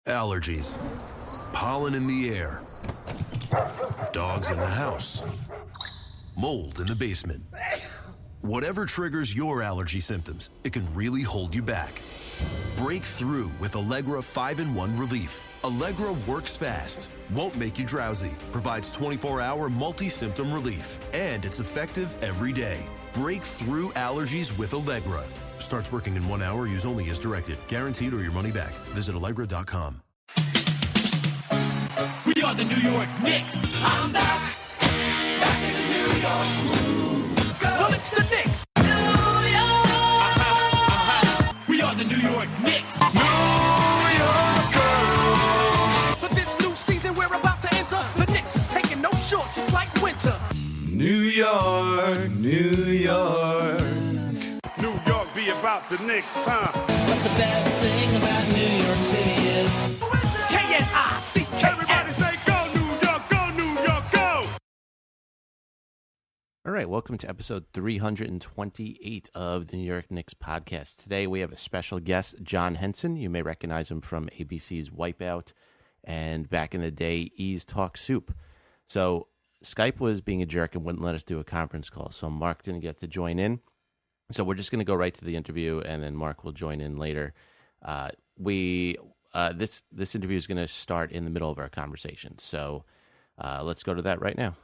Allergies, pollen in the air, dogs in the house, mold in the basement. Whatever triggers your allergy symptoms, it can really hold you back. Break through with Allegra 5-in-1 Relief. Allegra works fast, won't make you drowsy, provides 24-hour multi-symptom relief, and it's effective every day. Break through allergies with Allegra. Starts working in 1 hour. Use only as directed. Guaranteed or your money back. Visit Allegra.com. We are the New York Knicks. I'm back in the New York groove. Well, it's the Knicks. New York. We are the New York Knicks. New York. For this new season we're about to enter, the Knicks is taking no shorts, just like winter. New York, New York. New York be about the Knicks, huh? But the best thing about New York City is K-N-I-C-K-S. Everybody say go New York, go New York, go! All right, welcome to episode 328 of the New York Knicks podcast. Today we have a special guest, John Henson. You may recognize him from ABC's Wipeout and back in the day, E's Talk Soup. So Skype was being a jerk and wouldn't let us do a conference call, so Marc didn't get to join in. So we're just going to go right to the interview, and then Marc will join in later. This interview is going to start in the middle of our conversation. So let's go to that right now.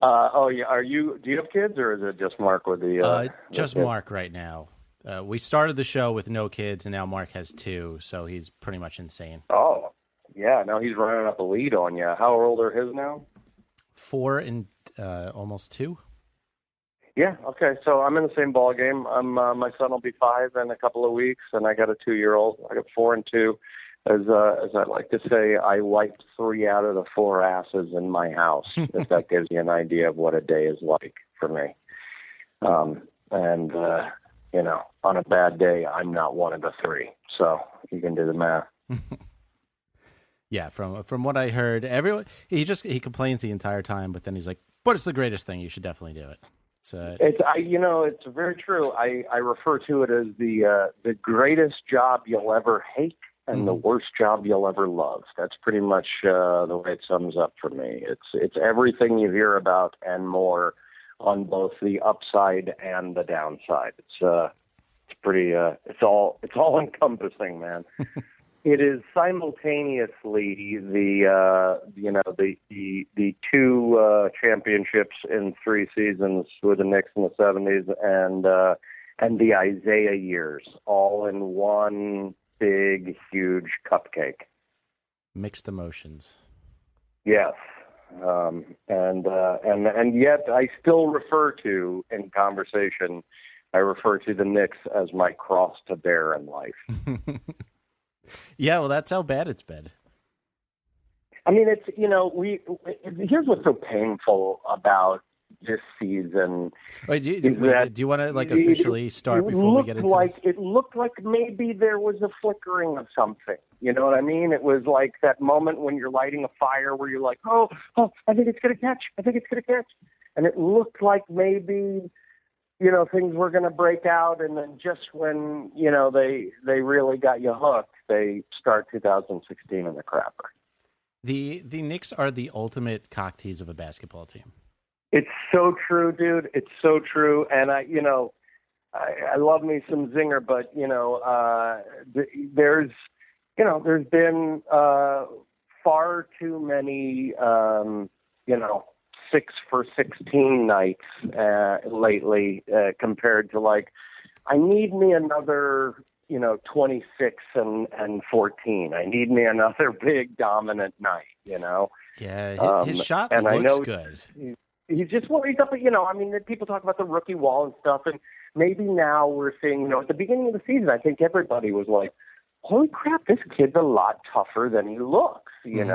Yeah. Do you have kids, or is it just Marc with the? Just Marc right now. We started the show with no kids, and now Marc has two, so he's pretty much insane. Oh, yeah. Now he's running up a lead on you. How old are his now? 4 and almost 2. Yeah. Okay. So I'm in the same ball game. My son will be 5 in a couple of weeks, and I got a 2-year-old. I got 4 and 2. As I like to say, I wiped 3 out of the 4 asses in my house. If that gives you an idea of what a day is like for me. On a bad day, I'm not one of the 3. So you can do the math. Yeah. From what I heard, he complains the entire time, but then he's like, "But it's the greatest thing. You should definitely do it." It's very true. I refer to it as the greatest job you'll ever hate and the worst job you'll ever love. That's pretty much the way it sums up for me. It's everything you hear about and more on both the upside and the downside. It's pretty. It's all encompassing, man. It is simultaneously the 2 championships in 3 seasons with the Knicks in the 70s and the Isaiah years, all in one big, huge cupcake. Mixed emotions. Yes, and yet I still refer to in conversation. I refer to the Knicks as my cross to bear in life. Yeah, well, that's how bad it's been. I mean, it's, here's what's so painful about this season. Wait, do you want to officially start before we get into this? It looked like maybe there was a flickering of something. You know what I mean? It was like that moment when you're lighting a fire where you're like, oh, I think it's going to catch. And it looked like maybe, things were going to break out. And then just when, they really got you hooked, they start 2016 in the crapper. The Knicks are the ultimate cock tease of a basketball team. It's so true, dude. It's so true. And I love me some zinger, but there's been far too many 6 for 16 nights lately compared to I need me another 26 and 14. I need me another big dominant night. Yeah, his shot looks good. He's just he's up. People talk about the rookie wall and stuff, and maybe now we're seeing. At the beginning of the season, I think everybody was like, "Holy crap, this kid's a lot tougher than he looks," and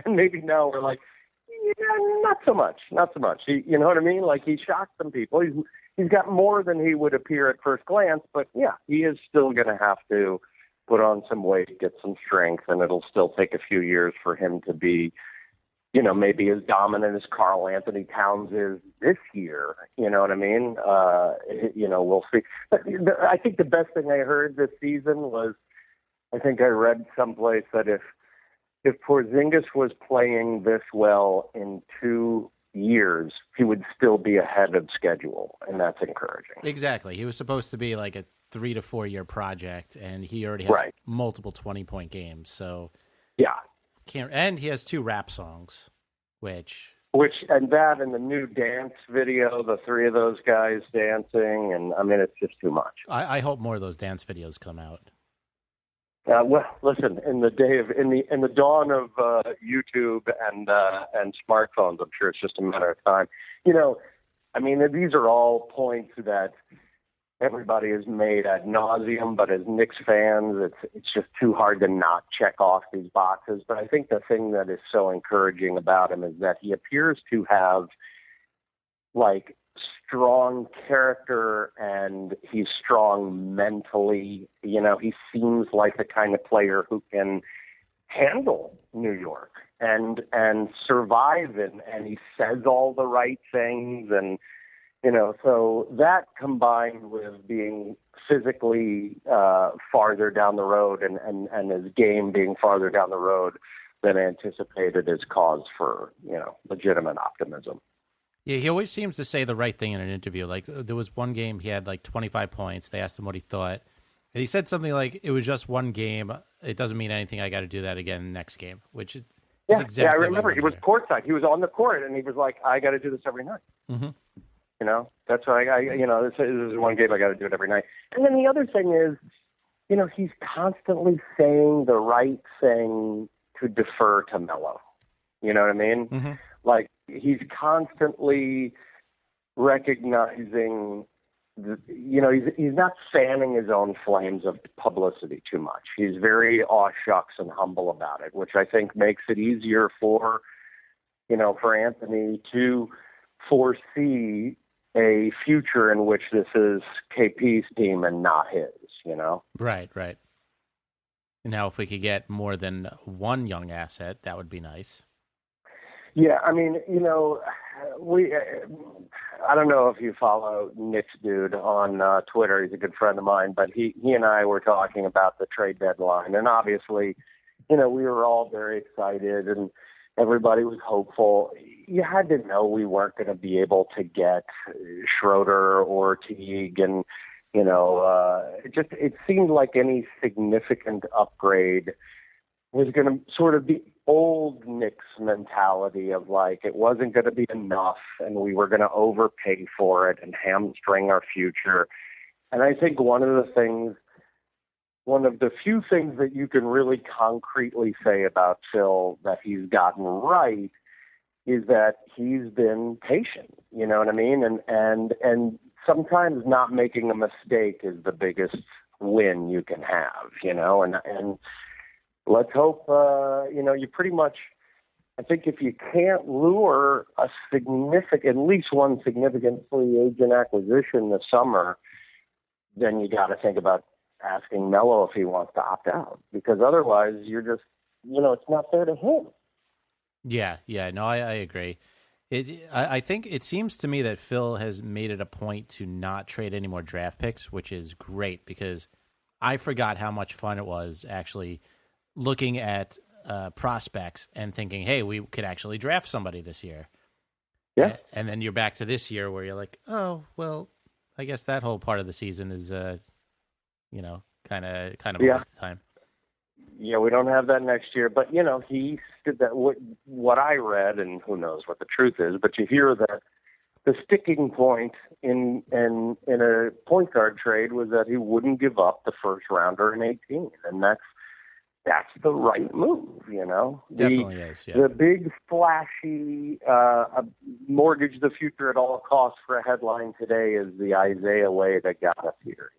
maybe now we're like, "Yeah, not so much. You know what I mean? Like he shocked some people. He's got more than he would appear at first glance, but yeah, he is still going to have to put on some weight, get some strength, and it'll still take a few years for him to be." maybe as dominant as Karl Anthony Towns is this year. You know what I mean? We'll see. But I think the best thing I heard this season was, I think I read someplace that if Porzingis was playing this well in 2 years, he would still be ahead of schedule, and that's encouraging. Exactly. He was supposed to be like a 3 to 4 year project, and he already has multiple 20-point games. So yeah, and he has 2 rap songs, and the new dance video, the 3 of those guys dancing, and I mean, it's just too much. I hope more of those dance videos come out. Well, listen, in the dawn of YouTube and smartphones, I'm sure it's just a matter of time. I mean, these are all points that everybody has made ad nauseum, but as Knicks fans, it's just too hard to not check off these boxes. But I think the thing that is so encouraging about him is that he appears to have like strong character, and he's strong mentally. He seems like the kind of player who can handle New York and survive, and he says all the right things, and so that combined with being physically farther down the road and his game being farther down the road than anticipated is cause for legitimate optimism. Yeah, he always seems to say the right thing in an interview. Like, there was one game he had like 25 points. They asked him what he thought, and he said something like, "It was just one game. It doesn't mean anything. I got to do that again next game." Which is exactly. Yeah, I remember. He was courtside. He was on the court, and he was like, "I got to do this every night." Mm-hmm. That's why this is one game I got to do it every night. And then the other thing is, he's constantly saying the right thing to defer to Melo. You know what I mean? Mm-hmm. Like, he's constantly recognizing, he's not fanning his own flames of publicity too much. He's very aw shucks and humble about it, which I think makes it easier for Anthony to foresee a future in which this is KP's team and not his, Right. Now, if we could get more than one young asset, that would be nice. Yeah, I mean, I don't know if you follow Knicks Dude on Twitter. He's a good friend of mine, but he and I were talking about the trade deadline, and obviously, we were all very excited, and everybody was hopeful. You had to know we weren't going to be able to get Schroeder or Teague, and it seemed like any significant upgrade was going to sort of be old Knicks mentality of like it wasn't going to be enough, and we were going to overpay for it and hamstring our future. And I think one of the few things that you can really concretely say about Phil that he's gotten right is that he's been patient. You know what I mean? And sometimes not making a mistake is the biggest win you can have. And let's hope, you pretty much, I think if you can't lure at least one significant free agent acquisition this summer, then you got to think about asking Melo if he wants to opt out, because otherwise you're just, it's not fair to him. Yeah. No, I agree. I think it seems to me that Phil has made it a point to not trade any more draft picks, which is great, because I forgot how much fun it was actually looking at prospects and thinking, hey, we could actually draft somebody this year. Yeah. And then you're back to this year where you're like, oh, well, I guess that whole part of the season is, kind of a waste of time. Yeah, we don't have that next year. But, he did that. What I read, and who knows what the truth is, but you hear that the sticking point in a point guard trade was that he wouldn't give up the first rounder in 18. And that's the right move, Definitely is, yeah. The big, flashy, mortgage the future at all costs for a headline today is the Isaiah way that got us here,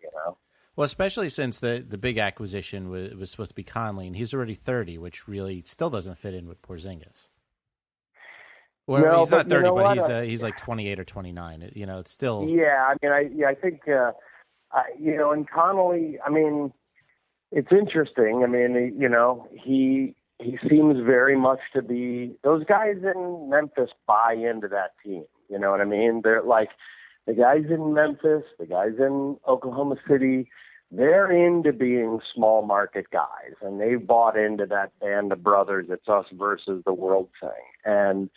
Well, especially since the big acquisition was supposed to be Conley, and he's already 30, which really still doesnin fit in with Porzingis. Well, no, he's not 30, but he's like 28 or 29. It's still... Yeah, I think, and Conley, it's interesting. He he seems very much to be, those guys in Memphis buy into that team. You know what I mean? They're like the guys in Memphis, the guys in Oklahoma City, they're into being small market guys, and they bought into that band of brothers. It's us versus the world thing. And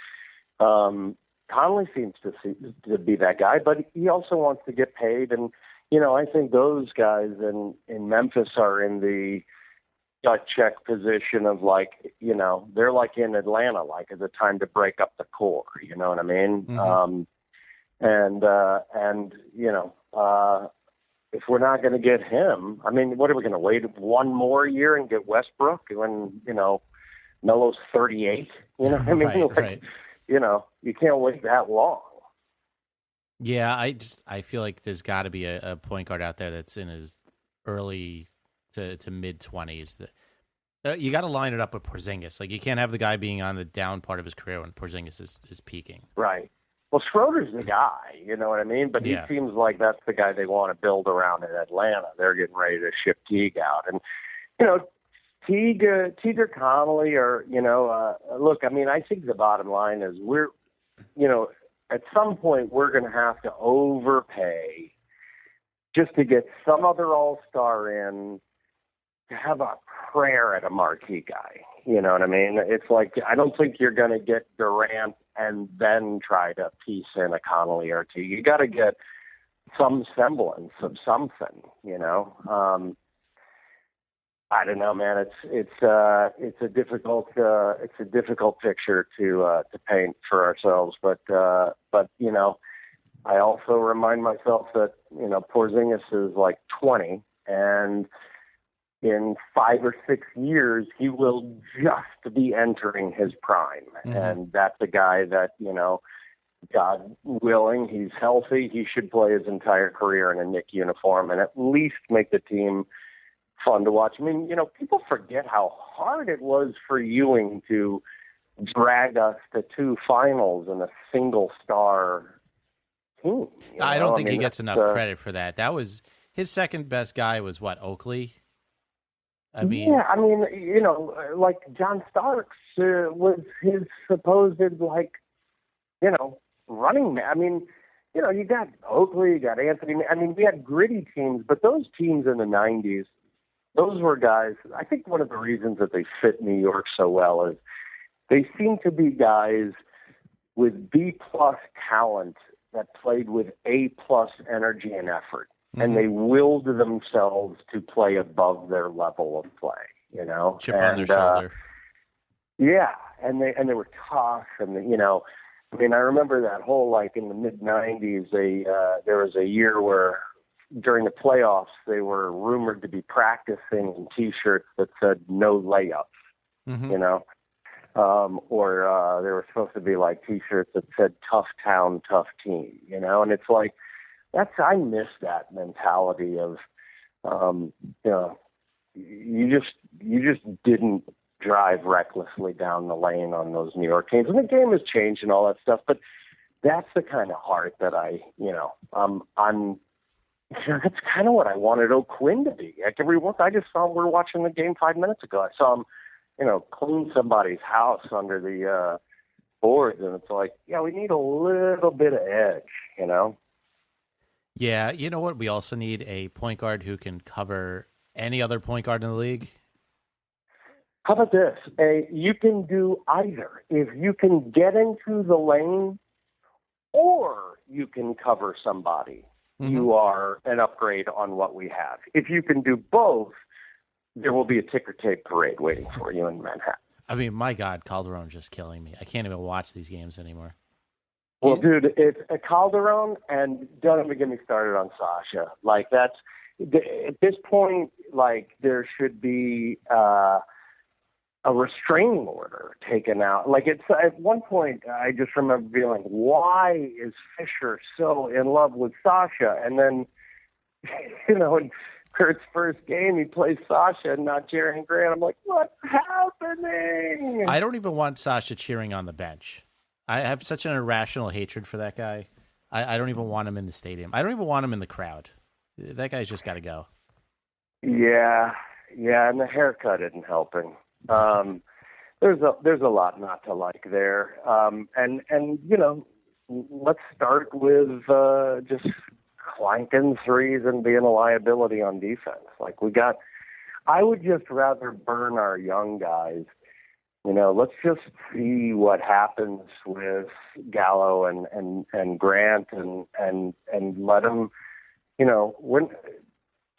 Conley seems to be that guy, but he also wants to get paid. And, you know, I think those guys in Memphis are in the gut check position of, like, you know, they're like in Atlanta, like it's a time to break up the core. You know what I mean? Mm-hmm. And you know, if we're not going to get him, I mean, what are we going to wait one more year and get Westbrook when, you know, Melo's 38? You know what I mean? Right. You know, you can't wait that long. Yeah, I feel like there's got to be a point guard out there that's in his early to mid 20s. That you got to line it up with Porzingis. Like, you can't have the guy being on the down part of his career when Porzingis is peaking. Right. Well, Schroeder's the guy, you know what I mean? But he seems like that's the guy they want to build around in Atlanta. They're getting ready to ship Teague out. And, you know, Teague or Connolly, or, you know, look, I mean, I think the bottom line is we're, you know, at some point we're going to have to overpay just to get some other all-star in to have a prayer at a marquee guy. You know what I mean? It's like, I don't think you're going to get Durant and then try to piece in a Connolly or two. You got to get some semblance of something, you know? I don't know, man. It's a difficult picture to paint for ourselves, but you know, I also remind myself that, you know, Porzingis is like 20, and in 5 or 6 years, he will just be entering his prime. Mm-hmm. And that's a guy that, you know, God willing, he's healthy. He should play his entire career in a Knicks uniform and at least make the team fun to watch. I mean, you know, people forget how hard it was for Ewing to drag us to 2 finals in a single-star team. I don't think he gets enough credit for that. That was his second best guy was what, Oakley? I mean, yeah, I mean, you know, like John Starks was his supposed, like, you know, running man. I mean, you know, you got Oakley, you got Anthony. I mean, we had gritty teams, but those teams in the 90s, those were guys. I think one of the reasons that they fit New York so well is they seem to be guys with B+ talent that played with A+ energy and effort. And they willed themselves to play above their level of play, you know. Chip on their shoulder. Yeah, and they were tough, and you know, I mean, I remember that whole, like, in the mid '90s, there was a year where during the playoffs they were rumored to be practicing in T-shirts that said "No layups," you know, or there were supposed to be like T-shirts that said "Tough Town, Tough Team," you know, and it's like. I miss that mentality of, you know, you just didn't drive recklessly down the lane on those New York teams. And the game has changed and all that stuff, but that's the kind of heart that I'm, you know, that's kind of what I wanted O'Quinn to be. Like I just saw him, we were watching the game 5 minutes ago. I saw him, you know, clean somebody's house under the boards, and it's like, yeah, we need a little bit of edge, you know? Yeah, you know what? We also need a point guard who can cover any other point guard in the league. How about this? You can do either. If you can get into the lane or you can cover somebody, you are an upgrade on what we have. If you can do both, there will be a ticker tape parade waiting for you in Manhattan. I mean, my God, Calderon's just killing me. I can't even watch these games anymore. Well, dude, it's a Calderon, and don't even get me started on Sasha. Like, that's at this point, like, there should be a restraining order taken out. Like, it's at one point, I just remember being like, why is Fisher so in love with Sasha? And then, you know, in Kurt's first game, he plays Sasha and not Jerry Grant. I'm like, what's happening? I don't even want Sasha cheering on the bench. I have such an irrational hatred for that guy. I don't even want him in the stadium. I don't even want him in the crowd. That guy's just got to go. Yeah, and the haircut isn't helping. there's a lot not to like there. And let's start with just clanking threes and being a liability on defense. I would just rather burn our young guys. Let's just see what happens with Gallo and Grant and let them, when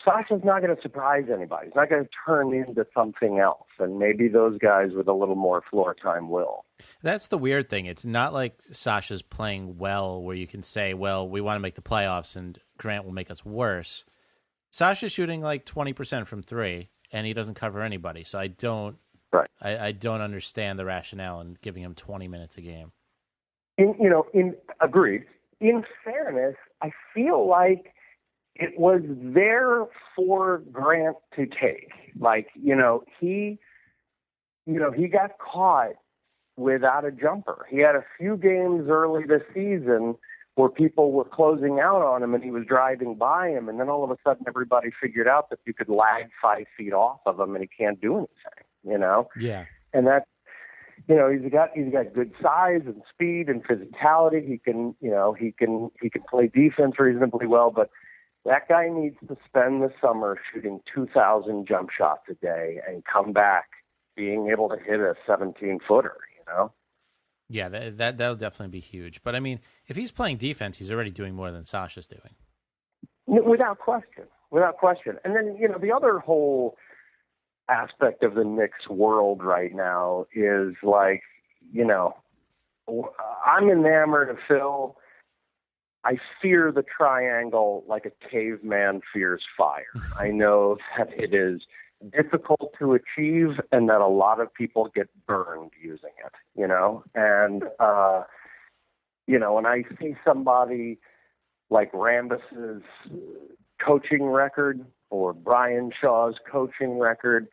Sasha's not going to surprise anybody. He's not going to turn into something else. And maybe those guys with a little more floor time will. That's the weird thing. It's not like Sasha's playing well where you can say, well, we want to make the playoffs and Grant will make us worse. Sasha's shooting like 20% from three, and he doesn't cover anybody. So I don't understand the rationale in giving him 20 minutes a game. Agreed. In fairness, I feel like it was there for Grant to take. He got caught without a jumper. He had a few games early this season where people were closing out on him and he was driving by him, and then all of a sudden everybody figured out that you could lag 5 feet off of him and he can't do anything, Yeah. And that, he's got good size and speed and physicality. He can play defense reasonably well, but that guy needs to spend the summer shooting 2,000 jump shots a day and come back being able to hit a 17-footer, Yeah, that'll definitely be huge. But, I mean, if he's playing defense, he's already doing more than Sasha's doing. Without question. And then, the other whole aspect of the Knicks world right now is I'm enamored of Phil. I fear the triangle like a caveman fears fire. I know that it is difficult to achieve and that a lot of people get burned using it, and, when I see somebody like Rambis's coaching record or Brian Shaw's coaching record,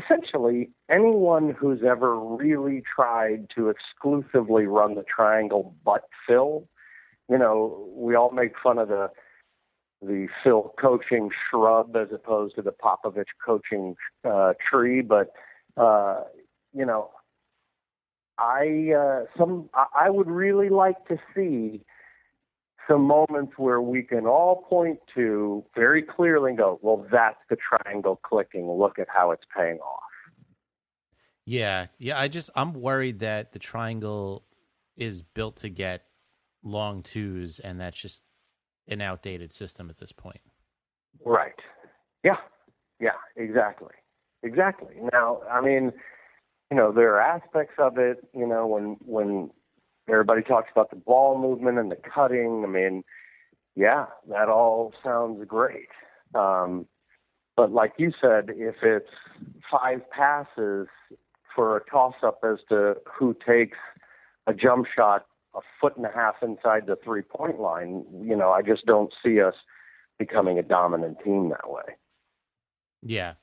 essentially anyone who's ever really tried to exclusively run the triangle but Phil, we all make fun of the Phil coaching shrub as opposed to the Popovich coaching tree, but I would really like to see some moments where we can all point to very clearly and go, well, that's the triangle clicking. Look at how it's paying off. Yeah. I'm worried that the triangle is built to get long twos, and that's just an outdated system at this point. Right. Yeah, exactly. Now, I mean, there are aspects of it, when everybody talks about the ball movement and the cutting, I mean, yeah, that all sounds great. But like you said, if it's 5 passes for a toss-up as to who takes a jump shot 1.5 feet inside the 3-point line, I just don't see us becoming a dominant team that way. Yeah.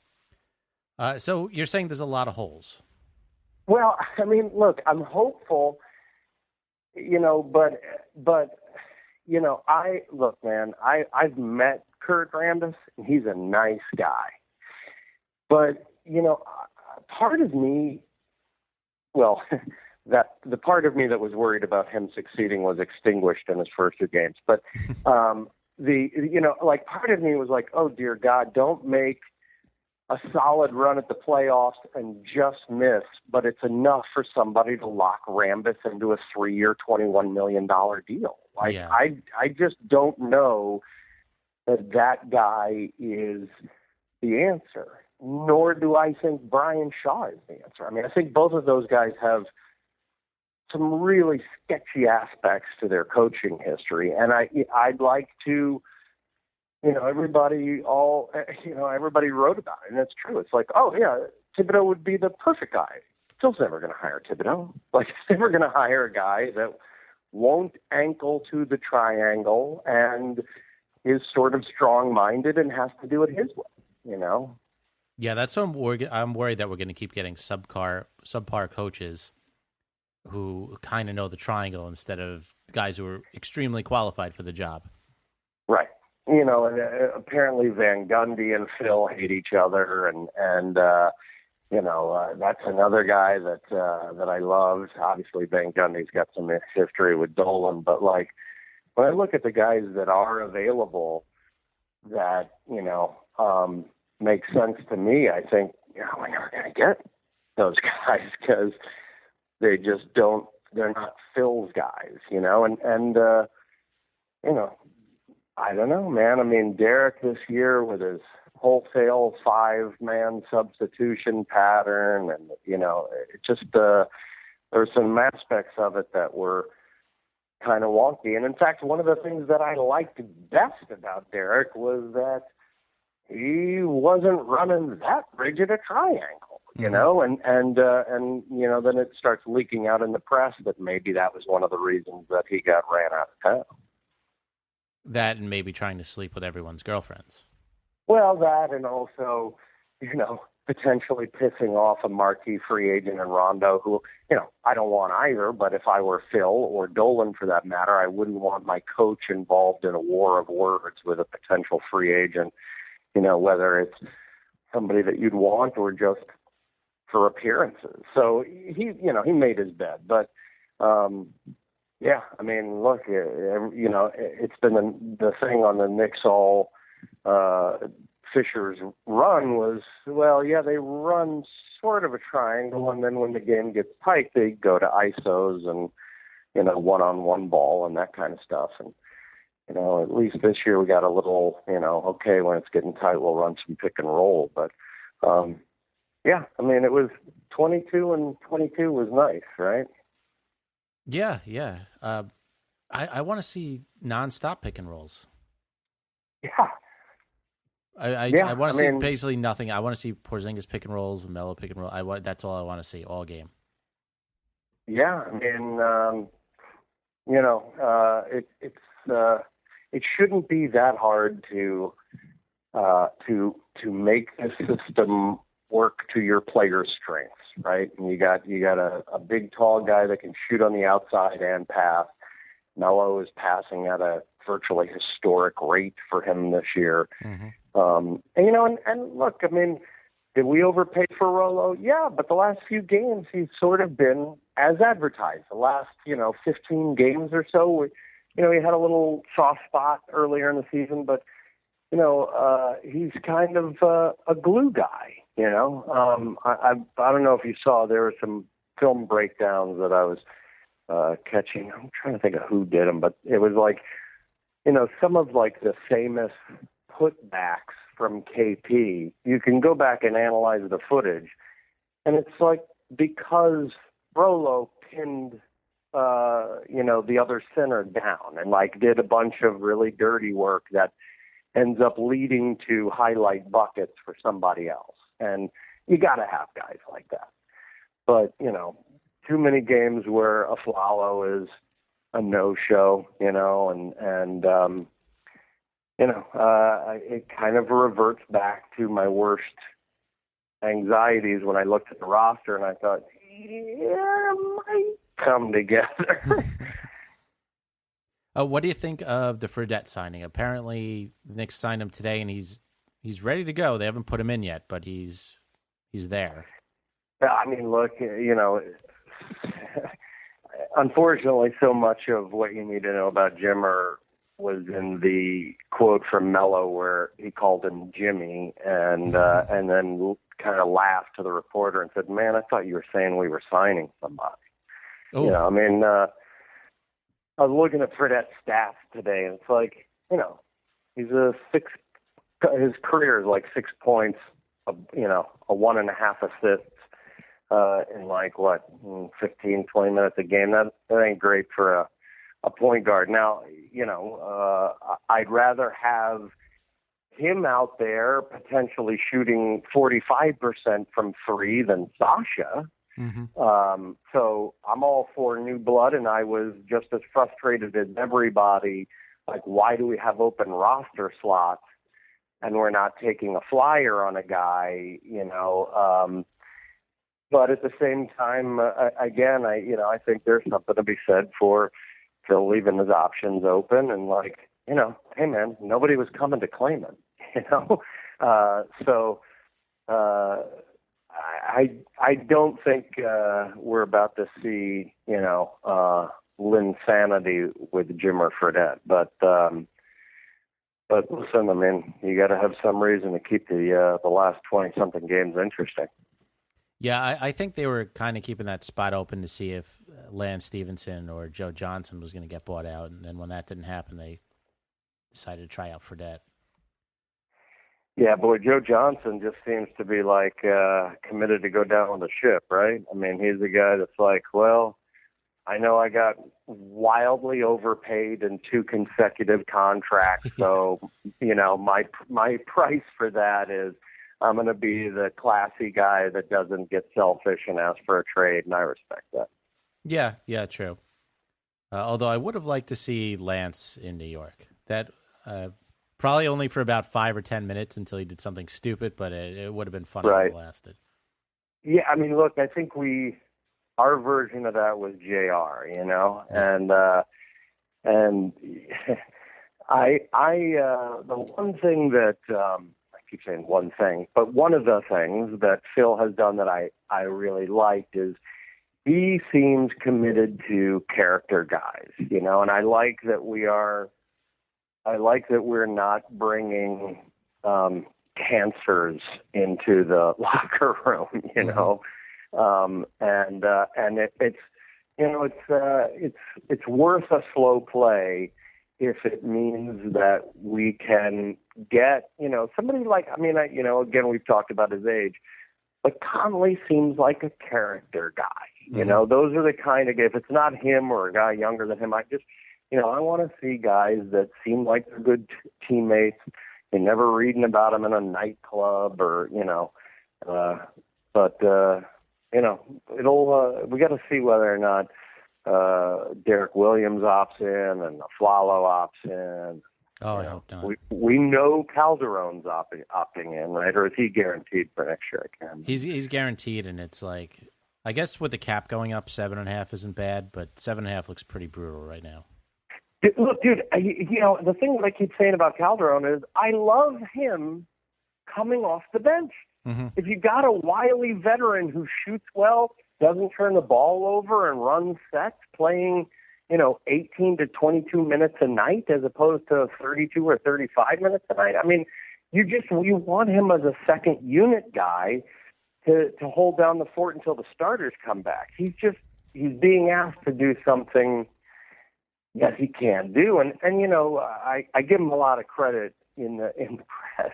So you're saying there's a lot of holes. Well, I mean, look, I'm hopeful, but I've met Kurt Rambis, and he's a nice guy. But, part of me, that the part of me that was worried about him succeeding was extinguished in his first 2 games. But part of me was like, oh dear God, don't make a solid run at the playoffs and just miss, but it's enough for somebody to lock Rambis into a 3-year, $21 million deal. I just don't know that guy is the answer, nor do I think Brian Shaw is the answer. I mean, I think both of those guys have some really sketchy aspects to their coaching history. And I'd like to, everybody wrote about it, and it's true. It's like, oh yeah, Thibodeau would be the perfect guy. Phil's never going to hire Thibodeau. He's never going to hire a guy that won't ankle to the triangle and is sort of strong-minded and has to do it his way, Yeah, that's what I'm worried that we're going to keep getting subpar coaches who kind of know the triangle instead of guys who are extremely qualified for the job. Right. And apparently Van Gundy and Phil hate each other, and That's another guy that I loved. Obviously, Van Gundy's got some history with Dolan, but like when I look at the guys that are available, that makes sense to me. I think we're never going to get those guys because they just don't. They're not Phil's guys, and I don't know, man. I mean, Derrick this year with his wholesale 5-man substitution pattern, and it just there's some aspects of it that were kind of wonky. And in fact, one of the things that I liked best about Derrick was that he wasn't running that rigid a triangle, and then it starts leaking out in the press that maybe that was one of the reasons that he got ran out of town. That and maybe trying to sleep with everyone's girlfriends. Well, that and also, potentially pissing off a marquee free agent in Rondo who, I don't want either, but if I were Phil or Dolan for that matter, I wouldn't want my coach involved in a war of words with a potential free agent, whether it's somebody that you'd want or just for appearances. So he made his bed, but, yeah, I mean, look, it's been the thing on the Knicks all, Fisher's run was, they run sort of a triangle, and then when the game gets tight, they go to ISOs and, one-on-one ball and that kind of stuff. And, at least this year we got a little, okay, when it's getting tight, we'll run some pick and roll. But, yeah, I mean, it was 22 and 22 was nice, right? Yeah. I want to see nonstop pick and rolls. Yeah. I want to see basically nothing. I want to see Porzingis pick and rolls, Melo pick and roll. That's all I want to see all game. Yeah, I mean, it shouldn't be that hard to make the system work to your players' strengths, right? And you got a big, tall guy that can shoot on the outside and pass. Melo is passing at a virtually historic rate for him this year. Mm-hmm. And look, I mean, did we overpay for Rolo? Yeah, but the last few games he's sort of been as advertised. The last, 15 games or so, he had a little soft spot earlier in the season, but he's kind of a glue guy. I don't know if you saw, there were some film breakdowns that I was catching. I'm trying to think of who did them, but it was like, some of like the famous putbacks from KP, you can go back and analyze the footage, and it's like because Rolo pinned, the other center down and like did a bunch of really dirty work that ends up leading to highlight buckets for somebody else. And you got to have guys like that. But, too many games where a Flalo is a no-show, it kind of reverts back to my worst anxieties when I looked at the roster and I thought, it might come together. What do you think of the Fredette signing? Apparently, the Knicks signed him today, and he's ready to go. They haven't put him in yet, but he's there. I mean, look, unfortunately, so much of what you need to know about Jimmer was in the quote from Melo where he called him Jimmy and then kind of laughed to the reporter and said, "Man, I thought you were saying we were signing somebody." Oh. I was looking at Fredette's stats today, and it's like, he's his career is like 6 points, a 1.5 assists in like 15, 20 minutes a game. That ain't great for a point guard. Now, I'd rather have him out there potentially shooting 45% from three than Sasha. Mm-hmm. So I'm all for new blood, and I was just as frustrated as everybody. Like, why do we have open roster slots and we're not taking a flyer on a guy, but at the same time, again, I think there's something to be said for Phil leaving his options open and hey man, nobody was coming to claim him, I don't think we're about to see, Linsanity with Jimmer Fredette, but listen, I mean, you got to have some reason to keep the last 20-something games interesting. Yeah, I think they were kind of keeping that spot open to see if Lance Stevenson or Joe Johnson was going to get bought out, and then when that didn't happen, they decided to try out Fredette. Yeah, boy, Joe Johnson just seems to be like committed to go down on the ship, right? I mean, he's the guy that's like, well, I know I got wildly overpaid in 2 consecutive contracts, so my price for that is I'm going to be the classy guy that doesn't get selfish and ask for a trade, and I respect that. Yeah, true. Although I would have liked to see Lance in New York. That probably only for about 5 or 10 minutes until he did something stupid, but it would have been fun if it lasted. Yeah, I mean, look, I think our version of that was JR, and the one thing that I keep saying one thing, but one of the things that Phil has done that I really liked is he seems committed to character guys, and I like that we're not bringing cancers into the locker room, it's worth a slow play if it means that we can get, somebody like, again, we've talked about his age, but Conley seems like a character guy. Those are the kind of, if it's not him or a guy younger than him, I want to see guys that seem like they're good teammates. You're never reading about them in a nightclub or, we got to see whether or not Derrick Williams opts in and Flalo opts in. Oh, I hope not. We know Calderon's opting in, right? Or is he guaranteed for next year? I can't. He's guaranteed, and it's like, I guess with the cap going up, 7.5 isn't bad, but 7.5 looks pretty brutal right now. Look, dude, the thing that I keep saying about Calderon is I love him coming off the bench. Mm-hmm. If you got a wily veteran who shoots well, doesn't turn the ball over and runs sets, playing, 18 to 22 minutes a night as opposed to 32 or 35 minutes a night. I mean, you want him as a second unit guy to hold down the fort until the starters come back. He's being asked to do something that he can't do. And I give him a lot of credit in the press.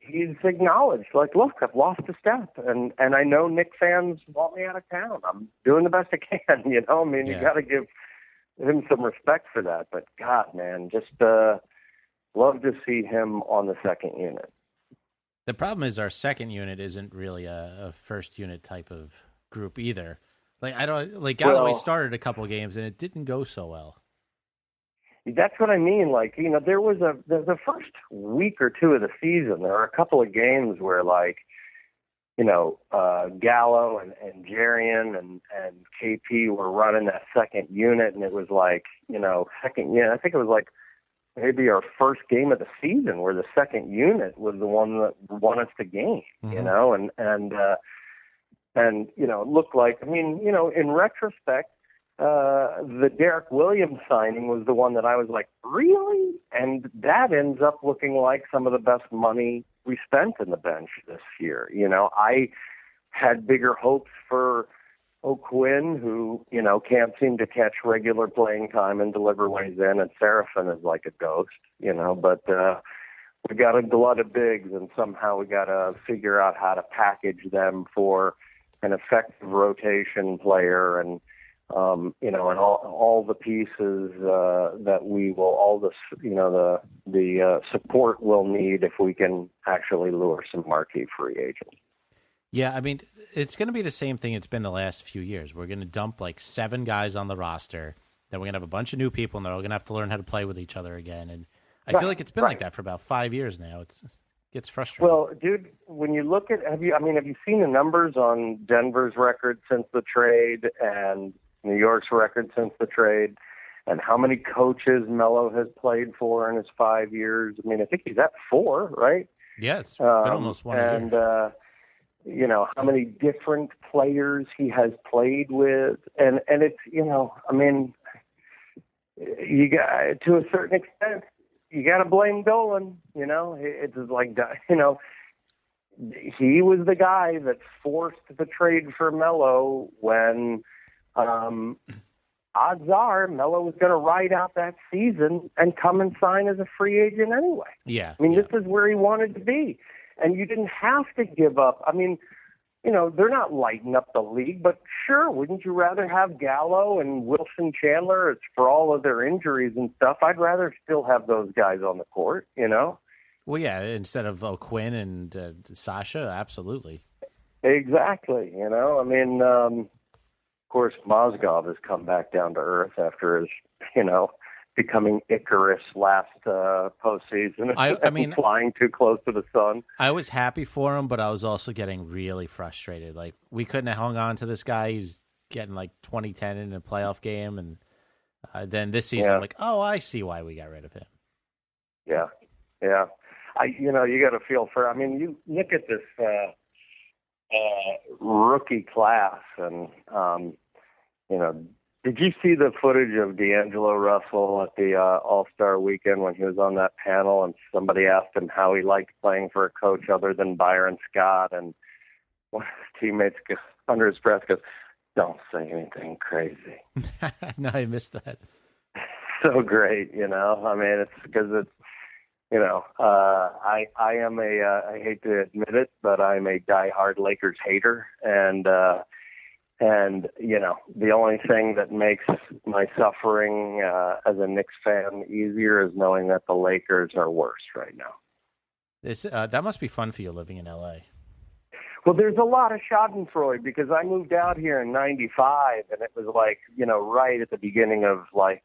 He's acknowledged, like, look, I've lost a step, and I know Knicks fans want me out of town. I'm doing the best I can, You got to give him some respect for that. But, God, man, just love to see him on the second unit. The problem is our second unit isn't really a first unit type of group either. Like, Galloway started a couple of games, and it didn't go so well. That's what I mean. Like, there was the first week or two of the season, there were a couple of games where, like, Gallo and Jarian and KP were running that second unit, and it was like, second unit. I think it was like maybe our first game of the season where the second unit was the one that won us the game, mm-hmm. and it looked like, in retrospect, the Derrick Williams signing was the one that I was like, really? And that ends up looking like some of the best money we spent in the bench this year. I had bigger hopes for O'Quinn, who, can't seem to catch regular playing time and deliver ways in, and Seraphin is like a ghost, but we got a glut of bigs, and somehow we got to figure out how to package them for an effective rotation player, and and all the pieces that we will, all the support we'll need if we can actually lure some marquee free agents. Yeah, I mean, it's going to be the same thing it's been the last few years. We're going to dump like 7 guys on the roster, then we're going to have a bunch of new people, and they're all going to have to learn how to play with each other again. And I feel like it's been like that for about 5 years now. It gets frustrating. Well, dude, when you look at, have you seen the numbers on Denver's record since the trade and New York's record since the trade, and how many coaches Melo has played for in his 5 years? I think he's at 4, right? Yeah, it's been almost 1 year. how many different players he has played with. And it's, I mean, you got, to a certain extent, you got to blame Dolan. It's like, he was the guy that forced the trade for Melo when, odds are Melo was going to ride out that season and come and sign as a free agent anyway. Yeah. I mean, this is where he wanted to be. And you didn't have to give up. I mean, they're not lighting up the league, but sure, wouldn't you rather have Gallo and Wilson Chandler? It's for all of their injuries and stuff. I'd rather still have those guys on the court, Well, yeah, instead of O'Quinn and Sasha, absolutely. Exactly. I mean, of course, Mozgov has come back down to earth after his, becoming Icarus last postseason. I mean, flying too close to the sun. I was happy for him, but I was also getting really frustrated. Like, we couldn't have hung on to this guy. He's getting like 20-10 in a playoff game, and then this season, I'm like, oh, I see why we got rid of him. Yeah. You got to feel for. I mean, you look at this rookie class, and did you see the footage of D'Angelo Russell at the All-Star Weekend when he was on that panel, and somebody asked him how he liked playing for a coach other than Byron Scott, and one of his teammates under his breath goes, "Don't say anything crazy." No, I missed that. So great, I mean, it's because it's. I am I hate to admit it, but I'm a diehard Lakers hater. And the only thing that makes my suffering as a Knicks fan easier is knowing that the Lakers are worse right now. It's that must be fun for you living in LA. Well, there's a lot of schadenfreude because I moved out here in '95, and it was like, right at the beginning of the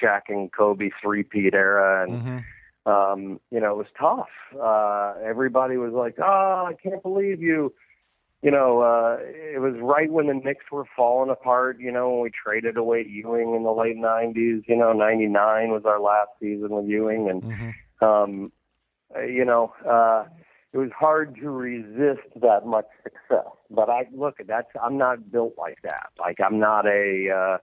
Shaq and Kobe three-peat era. And, it was tough. Everybody was like, "Oh, I can't believe you." It was right when the Knicks were falling apart, when we traded away Ewing in the late 90s. 99 was our last season with Ewing. And, it was hard to resist that much success. But I'm not built like that. Like, I'm not a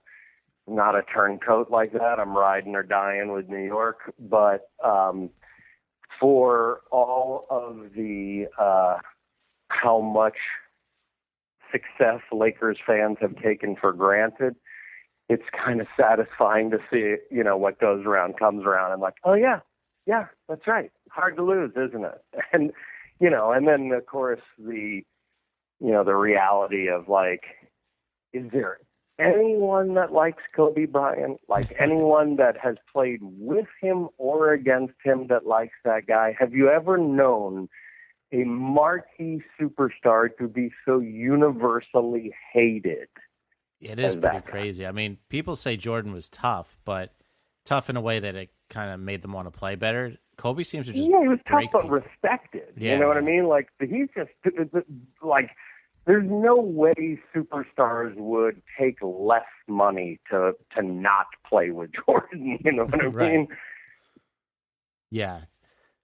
turncoat like that. I'm riding or dying with New York. But for all of the how much success Lakers fans have taken for granted, it's kind of satisfying to see, what goes around comes around. I'm like, oh yeah, that's right. Hard to lose, isn't it? And, and then of course the reality of like, is there anyone that likes Kobe Bryant, like anyone that has played with him or against him that likes that guy? Have you ever known a marquee superstar to be so universally hated? It is pretty crazy. I mean, people say Jordan was tough, but tough in a way that it kind of made them want to play better. Kobe seems to just he was tough but people. Respected. Yeah. You know what I mean? Like, he's just like, there's no way superstars would take less money to not play with Jordan. You know what I mean? Yeah.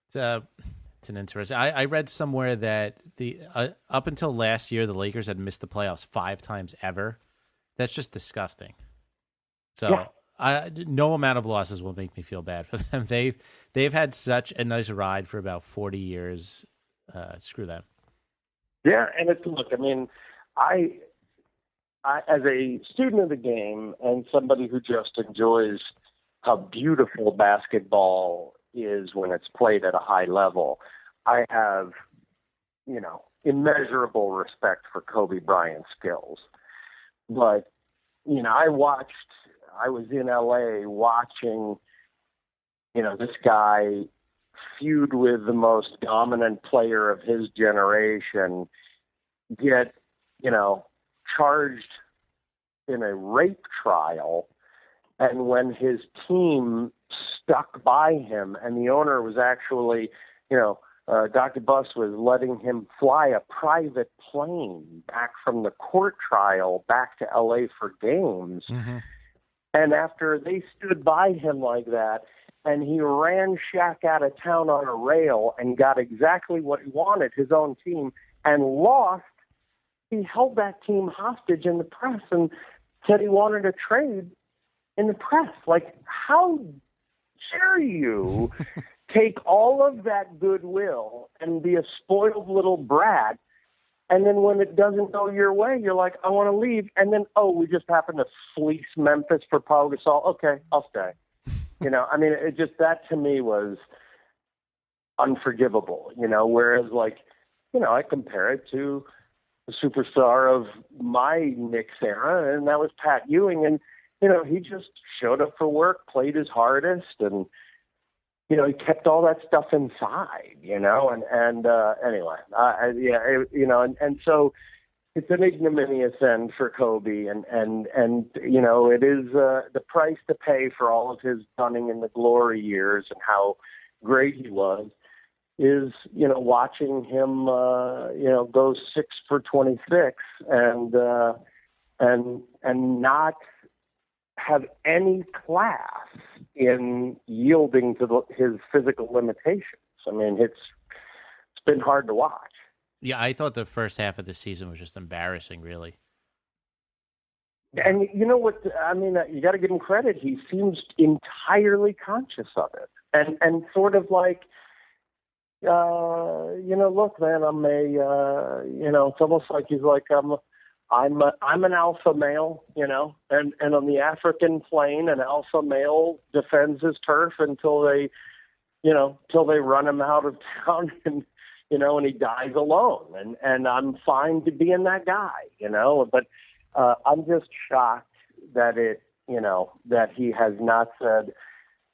It's an interesting. I read somewhere that the up until last year, the Lakers had missed the playoffs 5 times ever. That's just disgusting. So no amount of losses will make me feel bad for them. They've had such a nice ride for about 40 years. Screw them. Yeah, and I mean, I as a student of the game and somebody who just enjoys how beautiful basketball is when it's played at a high level, I have, immeasurable respect for Kobe Bryant's skills. But, I was in LA watching, this guy feud with the most dominant player of his generation, get, charged in a rape trial. And when his team stuck by him and the owner was actually, Dr. Buss was letting him fly a private plane back from the court trial back to LA for games. Mm-hmm. And after they stood by him like that, and he ran Shaq out of town on a rail and got exactly what he wanted, his own team, and lost, he held that team hostage in the press and said he wanted a trade in the press. Like, how dare you take all of that goodwill and be a spoiled little brat, and then when it doesn't go your way, you're like, I want to leave, and then, we just happened to fleece Memphis for Paul Gasol. Okay, I'll stay. I mean, it just, that to me was unforgivable, whereas, like, I compare it to the superstar of my Knicks era, and that was Pat Ewing, and, he just showed up for work, played his hardest, and, he kept all that stuff inside, and anyway, and so it's an ignominious end for Kobe, and it is the price to pay for all of his dunning in the glory years and how great he was is, watching him, go 6 for 26 and not have any class in yielding to his physical limitations. I mean, it's been hard to watch. Yeah, I thought the first half of the season was just embarrassing, really. And you know what? I mean, you got to give him credit. He seems entirely conscious of it, and sort of like, look, man, I'm it's almost like he's like, I'm an alpha male, and on the African plane, an alpha male defends his turf until they run him out of town and he dies alone, and I'm fine to being that guy, but I'm just shocked that that he has not said,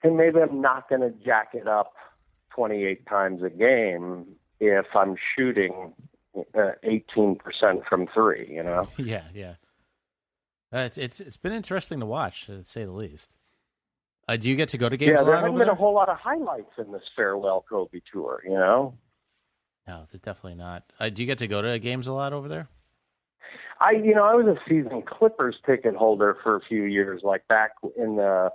hey, maybe I'm not going to jack it up 28 times a game if I'm shooting 18% from three, Yeah. It's been interesting to watch, to say the least. Do you get to go to games a lot over there? There haven't been a whole lot of highlights in this farewell Kobe tour, No, there's definitely not. Do you get to go to games a lot over there? I was a season Clippers ticket holder for a few years, like back in the,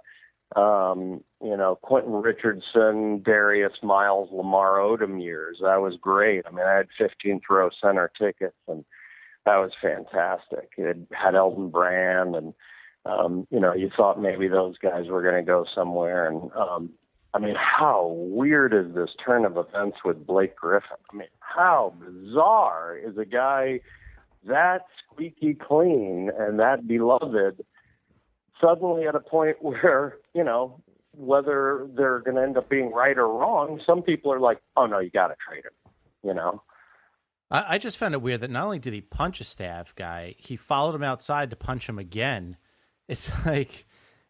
Quentin Richardson, Darius Miles, Lamar Odom years. That was great. I mean, I had 15th row center tickets, and that was fantastic. It had Elton Brand, and, you thought maybe those guys were going to go somewhere. And, I mean, how weird is this turn of events with Blake Griffin? I mean, how bizarre is a guy that squeaky clean and that beloved suddenly at a point where, whether they're going to end up being right or wrong, some people are like, oh, no, you got to trade him, I just found it weird that not only did he punch a staff guy, he followed him outside to punch him again. It's like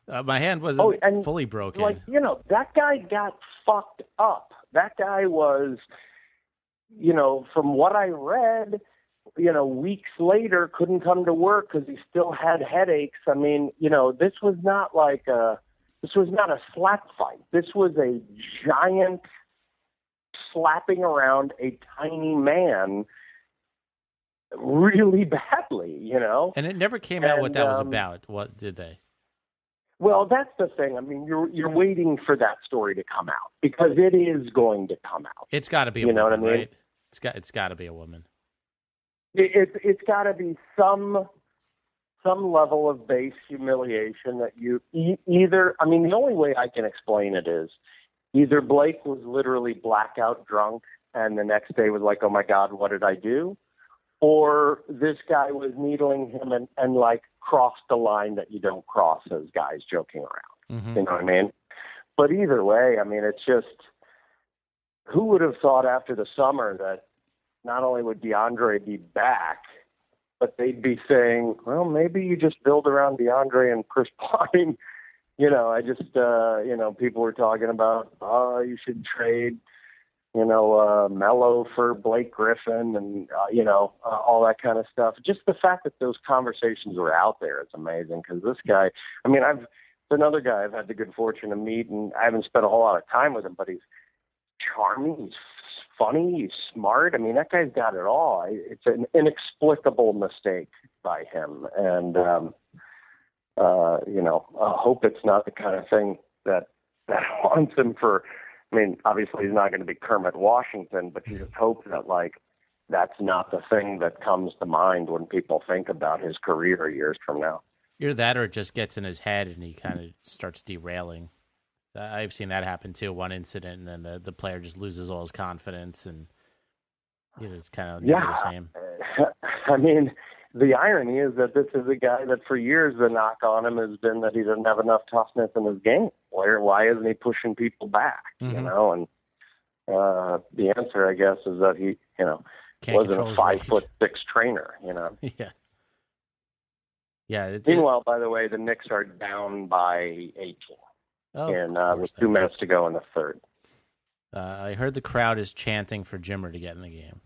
my hand wasn't fully broken. Like, that guy got fucked up. That guy was, from what I read, weeks later couldn't come to work because he still had headaches. I mean, this was not a slap fight. This was a giant slapping around a tiny man really badly, And it never came out what that was about. What did they? Well, that's the thing. I mean, you're waiting for that story to come out because it is going to come out. It's got to be a woman, what I mean? Right? It's got to be a woman. It's got to be some level of base humiliation that you either. I mean, the only way I can explain it is either Blake was literally blackout drunk and the next day was like, "Oh my God, what did I do?" Or this guy was needling him and like crossed the line that you don't cross as guys joking around. Mm-hmm. You know what I mean? But either way, I mean, it's just, who would have thought after the summer that not only would DeAndre be back, but they'd be saying, well, maybe you just build around DeAndre and Chris Paul. I just, people were talking about, you should trade, Melo for Blake Griffin and, all that kind of stuff. Just the fact that those conversations were out there is amazing because this guy, I mean, it's another guy I've had the good fortune to meet, and I haven't spent a whole lot of time with him, but he's charming, he's funny, he's smart. I mean, that guy's got it all. It's an inexplicable mistake by him. And, I hope it's not the kind of thing that haunts him for, I mean, obviously he's not going to be Kermit Washington, but you just hope that, like, that's not the thing that comes to mind when people think about his career years from now. Either that or it just gets in his head and he kind of starts derailing. I've seen that happen too. One incident, and then the player just loses all his confidence, and it's kind of never the same. I mean, the irony is that this is a guy that for years the knock on him has been that he doesn't have enough toughness in his game. Why isn't he pushing people back? Mm-hmm. And the answer, I guess, is that he Can't wasn't control a his 5'6" trainer. Yeah. Meanwhile, by the way, the Knicks are down by 18, with 2 minutes to go in the third. I heard the crowd is chanting for Jimmer to get in the game.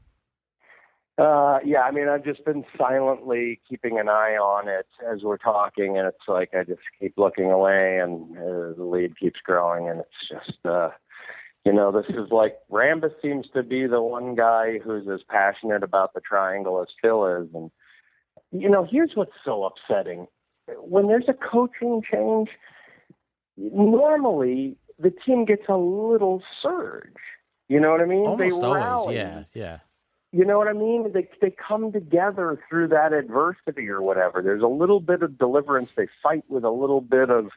I mean, I've just been silently keeping an eye on it as we're talking, and it's like I just keep looking away, and the lead keeps growing, and it's just, this is like Rambis seems to be the one guy who's as passionate about the triangle as Phil is, and here's what's so upsetting. When there's a coaching change, normally the team gets a little surge. You know what I mean? Almost they rally. always, yeah. You know what I mean? They come together through that adversity or whatever. There's a little bit of deliverance. They fight with a little bit of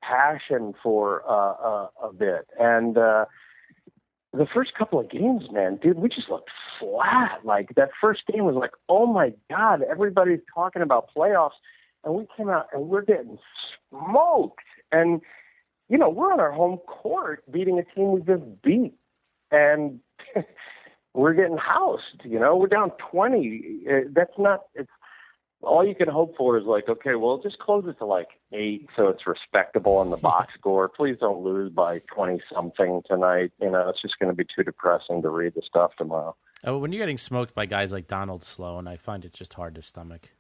passion for a bit. And the first couple of games, man, dude, we just looked flat. Like that first game was like, oh my God, everybody's talking about playoffs. And we came out and we're getting smoked. And, we're on our home court beating a team we just beat. And we're getting housed, we're down 20. It's all you can hope for is like, okay, well, just close it to like 8 so it's respectable on the box score. Please don't lose by 20 something tonight. It's just going to be too depressing to read the stuff tomorrow. Oh, when you're getting smoked by guys like Donald Sloan, I find it just hard to stomach.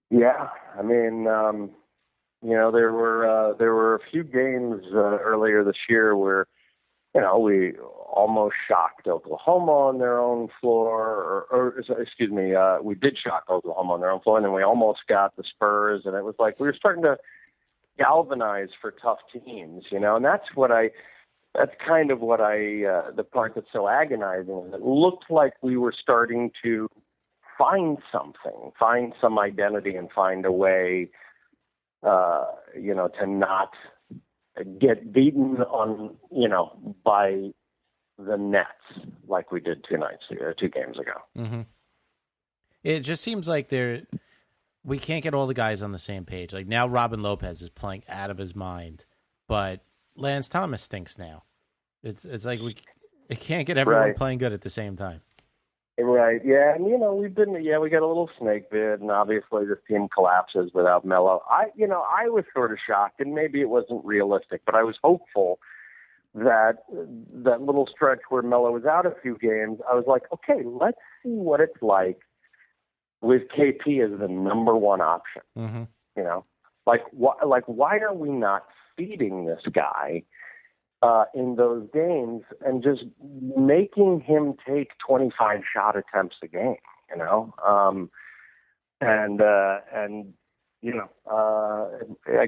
Yeah. I mean, there were a few games earlier this year where, we almost shocked Oklahoma on their own floor, we did shock Oklahoma on their own floor, and then we almost got the Spurs, and it was like we were starting to galvanize for tough teams, and that's kind of what the part that's so agonizing is it looked like we were starting to find some identity and find a way, to not get beaten on, by the Nets like we did 2 games ago. Mm-hmm. It just seems like we can't get all the guys on the same page. Like now Robin Lopez is playing out of his mind, but Lance Thomas stinks now. It's like we can't get everyone playing good at the same time. Right, yeah, and we got a little snake bit, and obviously this team collapses without Melo. I was sort of shocked, and maybe it wasn't realistic, but I was hopeful that little stretch where Melo was out a few games, I was like, okay, let's see what it's like with KP as the number one option. Mm-hmm. Why are we not feeding this guy in those games and just making him take 25 shot attempts a game, I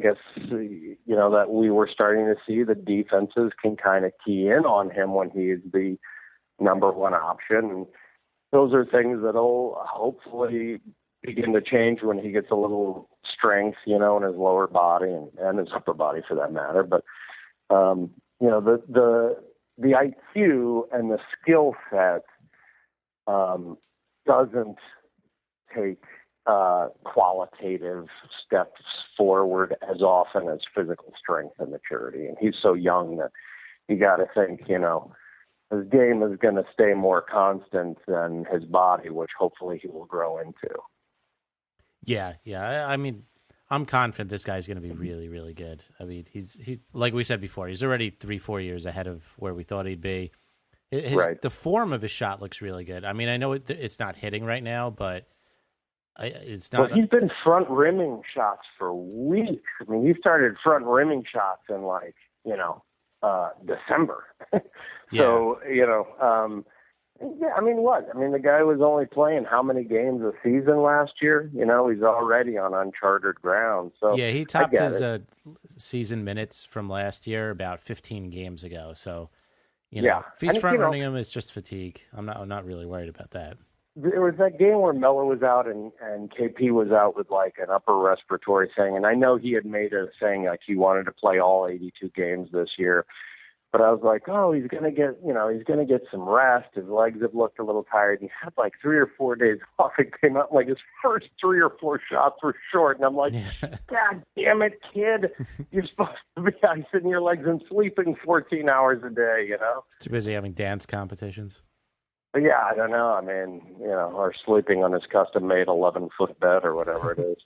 guess, that we were starting to see the defenses can kind of key in on him when he is the number one option. And those are things that'll hopefully begin to change when he gets a little strength, in his lower body and his upper body for that matter. But, the IQ and the skill set doesn't take qualitative steps forward as often as physical strength and maturity. And he's so young that you got to think, his game is going to stay more constant than his body, which hopefully he will grow into. Yeah. I mean, I'm confident this guy's going to be really, really good. I mean, he's like we said before, he's already 3-4 years ahead of where we thought he'd be. The form of his shot looks really good. I mean, I know it's not hitting right now, but it's not. Well, he's been front rimming shots for weeks. I mean, he started front rimming shots in December. So, the guy was only playing how many games a season last year? He's already on uncharted ground. So yeah, he topped his season minutes from last year about 15 games ago. So You know, Yeah. if he's And, front running him, it's just fatigue. I'm not really worried about that. There was that game where Melo was out and KP was out with like an upper respiratory thing, and I know he had made a saying like he wanted to play all 82 games this year, but I was like, oh, he's gonna get some rest. His legs have looked a little tired. He had like 3 or 4 days off. It came out like his first 3 or 4 shots were short, and I'm like, God damn it, kid, you're supposed to be icing your legs and sleeping 14 hours a day, you know? He's too busy having dance competitions. But yeah, I don't know. I mean, or sleeping on his custom-made 11-foot bed or whatever it is.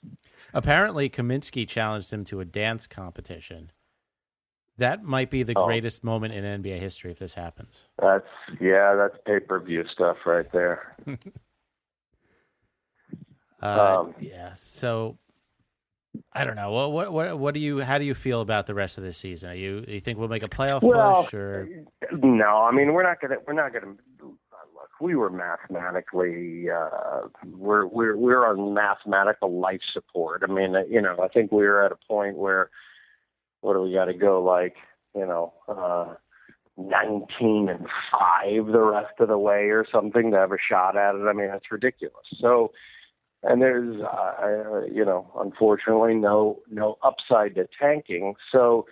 Apparently, Kaminsky challenged him to a dance competition. That might be the greatest moment in NBA history if this happens. That's pay-per-view stuff right there. Yeah. So I don't know. What do you? How do you feel about the rest of this season? You think we'll make a playoff push? Or no, I mean we're not gonna. Look, we were mathematically. We're on mathematical life support. I mean, I think we were at a point where. What do we got to go 19-5 the rest of the way or something to have a shot at it? I mean, that's ridiculous. So, and there's, unfortunately no upside to tanking. So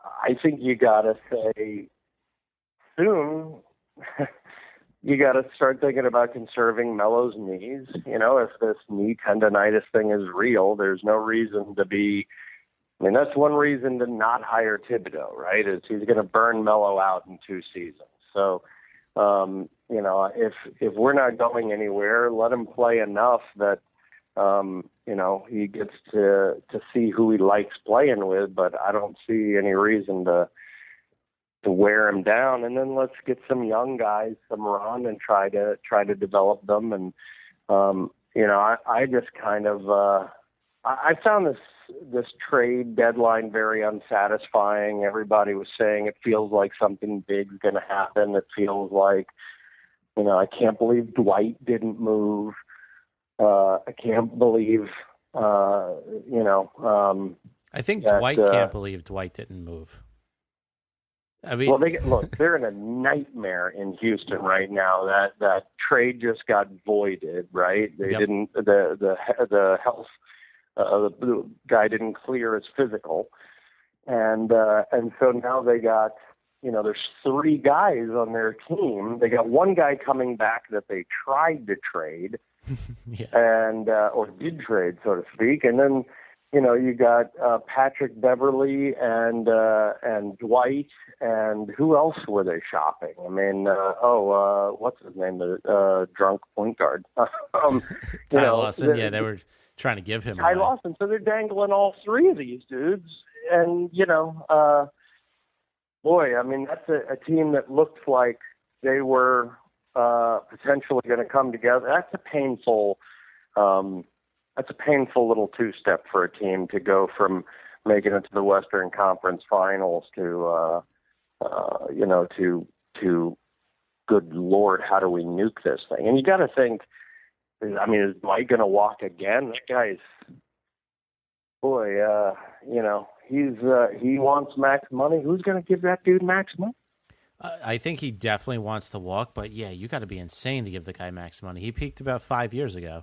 I think you got to say soon, you got to start thinking about conserving Melo's knees. If this knee tendonitis thing is real, there's no reason to be. I mean, that's one reason to not hire Thibodeau, right? Is he's going to burn Melo out in 2 seasons. So, if we're not going anywhere, let him play enough that, he gets to see who he likes playing with. But I don't see any reason to wear him down. And then let's get some young guys some run and try to develop them. And I just kind of I found this trade deadline very unsatisfying. Everybody was saying it feels like something big's going to happen. It feels like, I can't believe Dwight didn't move. I can't believe, I think Dwight can't believe Dwight didn't move. I mean, well, they're in a nightmare in Houston right now. That trade just got voided, right? They didn't. The health. The guy didn't clear his physical, and so now they got, there's 3 guys on their team. They got 1 guy coming back that they tried to trade, and or did trade, so to speak, and then you got Patrick Beverly and Dwight, and who else were they shopping? I mean, what's his name? The drunk point guard. Ty Lawson. They were trying to give him Ty Lawson. So they're dangling all 3 of these dudes. And, boy, I mean, that's a team that looked like they were potentially going to come together. That's a painful little 2-step for a team to go from making it to the Western Conference Finals to good Lord, how do we nuke this thing? And you got to think, I mean, is Dwight going to walk again? That guy's, boy, he wants max money. Who's going to give that dude max money? I think he definitely wants to walk, but yeah, you got to be insane to give the guy max money. He peaked about 5 years ago.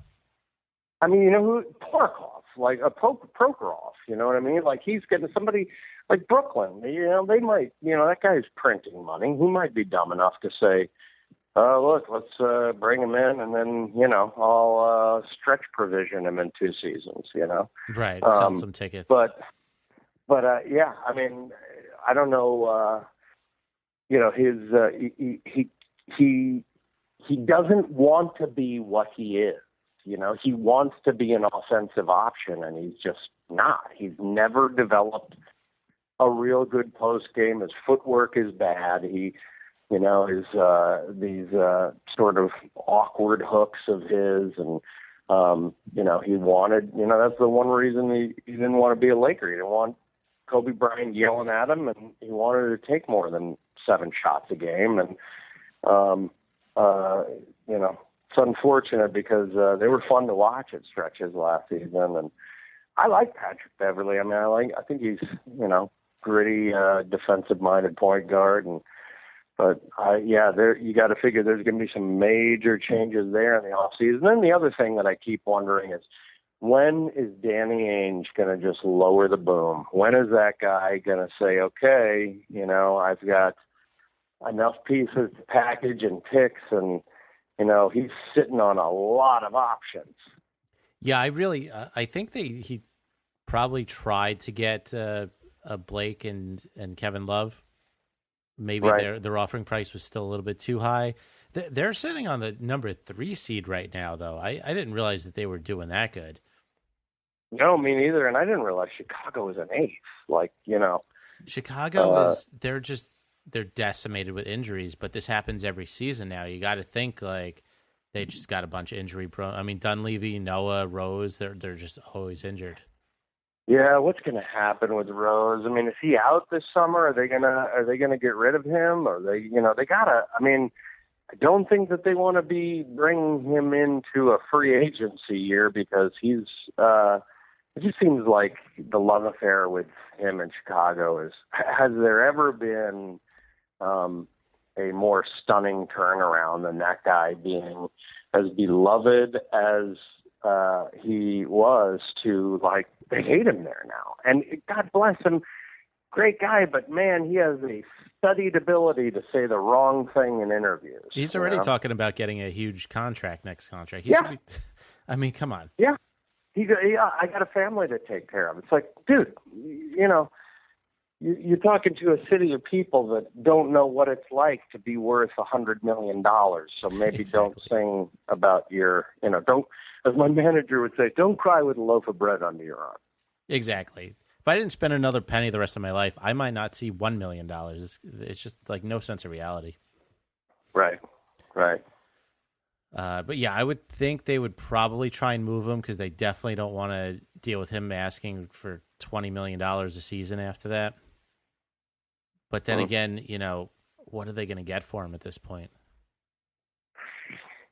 I mean, Prokhorov, like a Prokhorov, you know what I mean? Like he's getting somebody like Brooklyn, they might, that guy's printing money. He might be dumb enough to say, look, let's bring him in, and then I'll stretch provision him in 2 seasons. Right, sell some tickets. But yeah, I mean, I don't know. His he doesn't want to be what he is. He wants to be an offensive option, and he's just not. He's never developed a real good post game. His footwork is bad. He his these sort of awkward hooks of his, and he wanted, that's the one reason he didn't want to be a Laker. He didn't want Kobe Bryant yelling at him, and he wanted to take more than 7 shots a game. And it's unfortunate because they were fun to watch at stretches last season, and I like Patrick Beverly. I mean, I think he's gritty, defensive-minded point guard, and But there you got to figure there's going to be some major changes there in the offseason. And then the other thing that I keep wondering is, when is Danny Ainge going to just lower the boom? When is that guy going to say, okay, I've got enough pieces to package and picks, and he's sitting on a lot of options. Yeah, I think he probably tried to get a Blake and Kevin Love. Maybe their offering price was still a little bit too high. They're sitting on the number 3 seed right now, though. I didn't realize that they were doing that good. No, me neither. And I didn't realize Chicago was an 8th. Chicago they're decimated with injuries, but this happens every season now. You got to think they just got a bunch of injury prone. I mean, Dunleavy, Noah, Rose, they're just always injured. Yeah, what's going to happen with Rose? I mean, is he out this summer? Are they gonna get rid of him? Or they gotta. I mean, I don't think that they want to be bringing him into a free agency year, because he's. It just seems like the love affair with him in Chicago is. Has there ever been a more stunning turnaround than that guy being as beloved as he was to, they hate him there now. And God bless him, great guy, but man, he has a studied ability to say the wrong thing in interviews. He's already talking about getting a huge next contract. I mean, come on. Yeah. I got a family to take care of. It's like, dude, you're talking to a city of people that don't know what it's like to be worth $100 million. So maybe Don't sing about your, don't, as my manager would say, don't cry with a loaf of bread under your arm. Exactly. If I didn't spend another penny the rest of my life, I might not see $1 million. It's just no sense of reality. Right. But yeah, I would think they would probably try and move him, because they definitely don't want to deal with him asking for $20 million a season after that. But then again, what are they going to get for him at this point?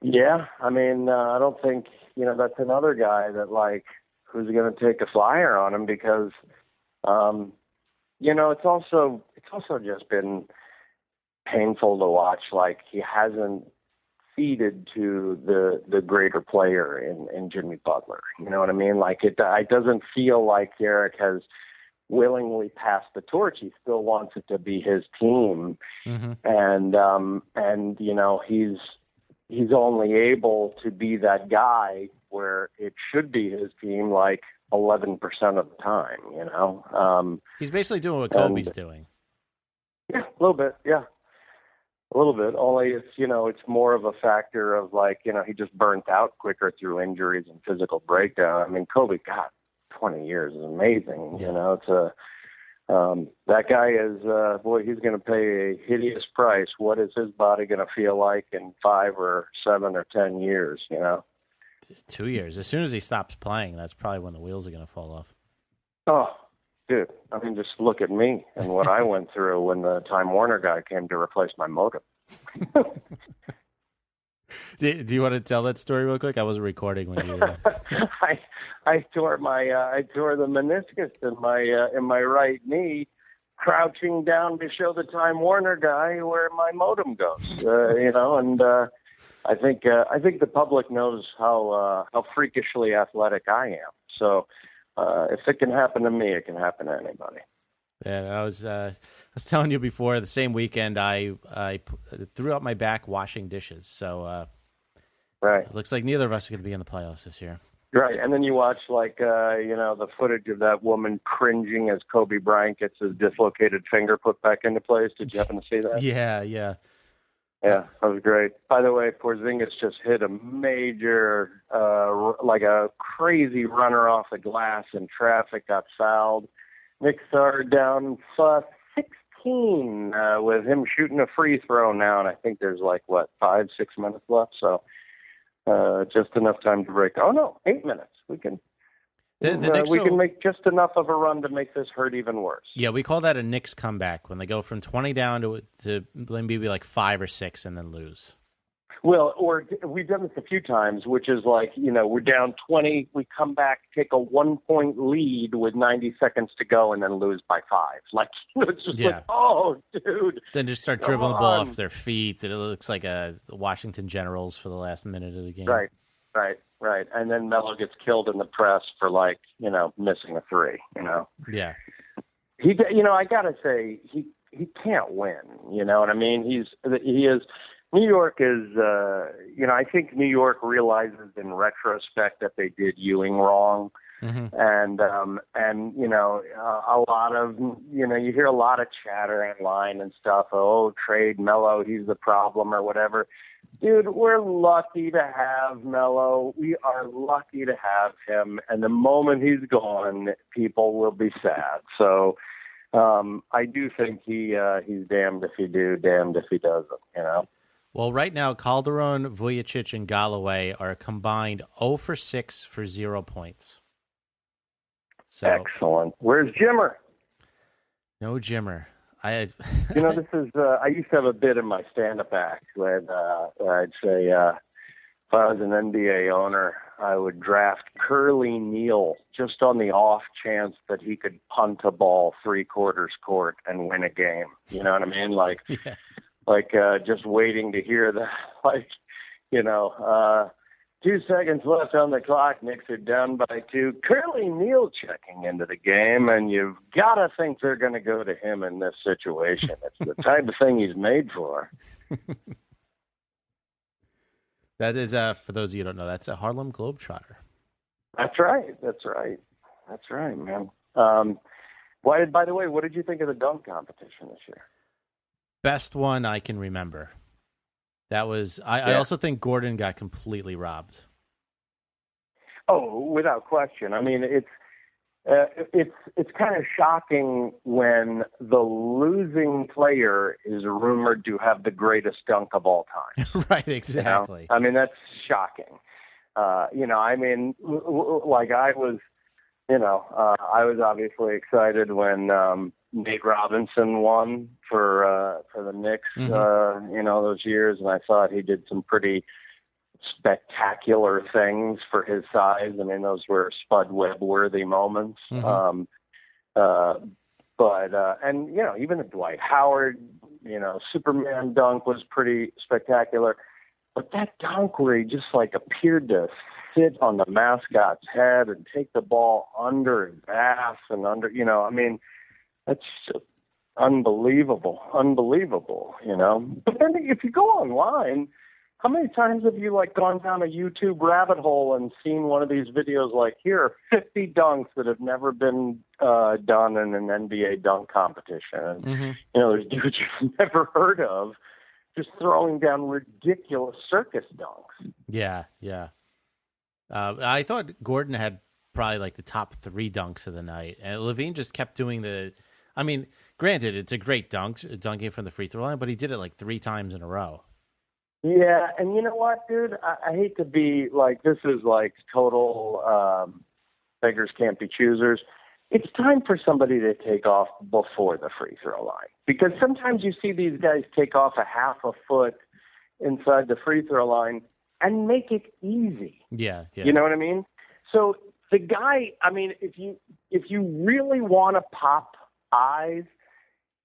Yeah, I mean, I don't think, that's another guy that, who's going to take a flyer on him, because, it's also just been painful to watch. He hasn't feeded to the greater player in Jimmy Butler. You know what I mean? It doesn't feel like Derrick has willingly passed the torch. He still wants it to be his team. Mm-hmm. And he's only able to be that guy where it should be his team 11% of the time, He's basically doing what Kobe's doing. Yeah, a little bit, yeah. A little bit, only it's more of a factor of he just burnt out quicker through injuries and physical breakdown. I mean, Kobe, God, 20 years is amazing. Yeah. It's that guy is, he's going to pay a hideous price. What is his body going to feel like in 5 or 7 or 10 years, 2 years. As soon as he stops playing, that's probably when the wheels are going to fall off. Oh, dude, I mean, just look at me and what I went through when the Time Warner guy came to replace my modem. Do you want to tell that story real quick? I wasn't recording when you. I tore the meniscus in my right knee, crouching down to show the Time Warner guy where my modem goes. And I think the public knows how freakishly athletic I am. So if it can happen to me, it can happen to anybody. Yeah, I was telling you before, the same weekend I threw out my back washing dishes. So right, it looks like neither of us are going to be in the playoffs this year. Right, and then you watch the footage of that woman cringing as Kobe Bryant gets his dislocated finger put back into place. Did you happen to see that? Yeah. Yeah, that was great. By the way, Porzingis just hit a major, a crazy runner off the glass in traffic, got fouled. Knicks are down 16 with him shooting a free throw now, and I think there's 5-6 minutes left. So just enough time to break. Oh no, 8 minutes. We can. We can make just enough of a run to make this hurt even worse. Yeah, we call that a Knicks comeback when they go from 20 down to maybe 5 or 6 and then lose. Well, or we've done this a few times, which is like, we're down 20, we come back, take a 1-point lead with 90 seconds to go, and then lose by 5. Like, it's just like, oh, dude. Then just start dribbling the ball off their feet. It looks like the Washington Generals for the last minute of the game. Right. And then Melo gets killed in the press for missing a 3, Yeah. He, I got to say, he can't win, you know what I mean? New York is, I think New York realizes in retrospect that they did Ewing wrong. Mm-hmm. And a lot of, you hear a lot of chatter online and stuff. Oh, trade Melo, he's the problem or whatever. Dude, we're lucky to have Melo. We are lucky to have him. And the moment he's gone, people will be sad. So I do think he's damned if he do, damned if he doesn't, Well, right now, Calderon, Vujicic, and Galloway are combined 0 for 6 for 0 points. So, excellent. Where's Jimmer? No Jimmer. This is. I used to have a bit in my stand-up act where I'd say, if I was an NBA owner, I would draft Curly Neal just on the off chance that he could punt a ball 3/4 court and win a game. You know what I mean? Like. Yeah. Just waiting to hear that, 2 seconds left on the clock. Knicks are down by 2. Curly Neal checking into the game, and you've got to think they're going to go to him in this situation. It's the type of thing he's made for. That is, for those of you who don't know, that's a Harlem Globetrotter. That's right, man. By the way, what did you think of the dunk competition this year? Best one I can remember. That was. I also think Gordon got completely robbed. Oh, without question. I mean, it's kind of shocking when the losing player is rumored to have the greatest dunk of all time. Right. Exactly. I mean, that's shocking. I was obviously excited when Nate Robinson won for the Knicks, those years, and I thought he did some pretty spectacular things for his size. I mean, those were Spud Webb-worthy moments. Mm-hmm. Even the Dwight Howard, Superman dunk was pretty spectacular. But that dunk where he just appeared to sit on the mascot's head and take the ball under his ass and that's just unbelievable, But then if you go online, how many times have you gone down a YouTube rabbit hole and seen one of these videos here are 50 dunks that have never been done in an NBA dunk competition. And, there's dudes you've never heard of just throwing down ridiculous circus dunks. Yeah. I thought Gordon had probably the top 3 dunks of the night. And Levine just kept doing granted, it's a great dunking from the free throw line, but he did it 3 times in a row. Yeah, and you know what, dude? I hate to be this is total beggars can't be choosers. It's time for somebody to take off before the free throw line. Because sometimes you see these guys take off a half a foot inside the free throw line and make it easy. Yeah. You know what I mean? So the guy, if you really want to pop eyes,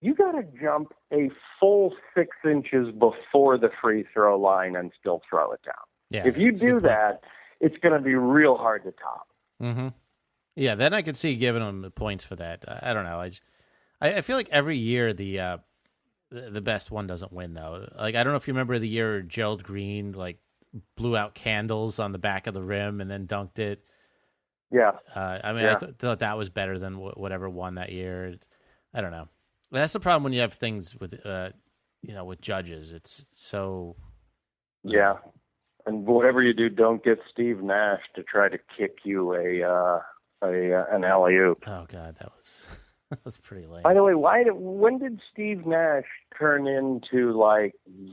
you got to jump a full 6 inches before the free throw line and still throw it down. Yeah, if you do that, it's going to be real hard to top. Mm-hmm. Yeah, then I could see giving them the points for that. I don't know. I feel like every year the best one doesn't win though. I don't know if you remember the year Gerald Green blew out candles on the back of the rim and then dunked it. Yeah. I thought that was better than whatever won that year. I don't know. But that's the problem when you have things with with judges. It's so. Yeah, and whatever you do, don't get Steve Nash to try to kick you an alley-oop. Oh God, that was pretty lame. By the way, when did Steve Nash turn into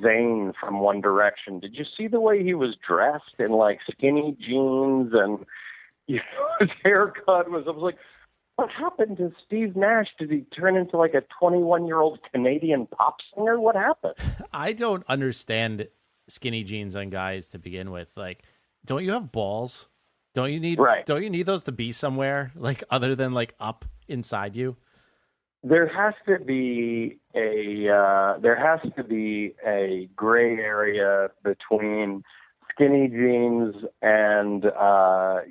Zayn from One Direction? Did you see the way he was dressed in skinny jeans and his haircut was? I was like, what happened to Steve Nash? Did he turn into a 21-year-old Canadian pop singer? What happened? I don't understand skinny jeans on guys to begin with. Like, don't you have balls? Don't you need those to be somewhere like other than like up inside you? There has to be a gray area between skinny jeans and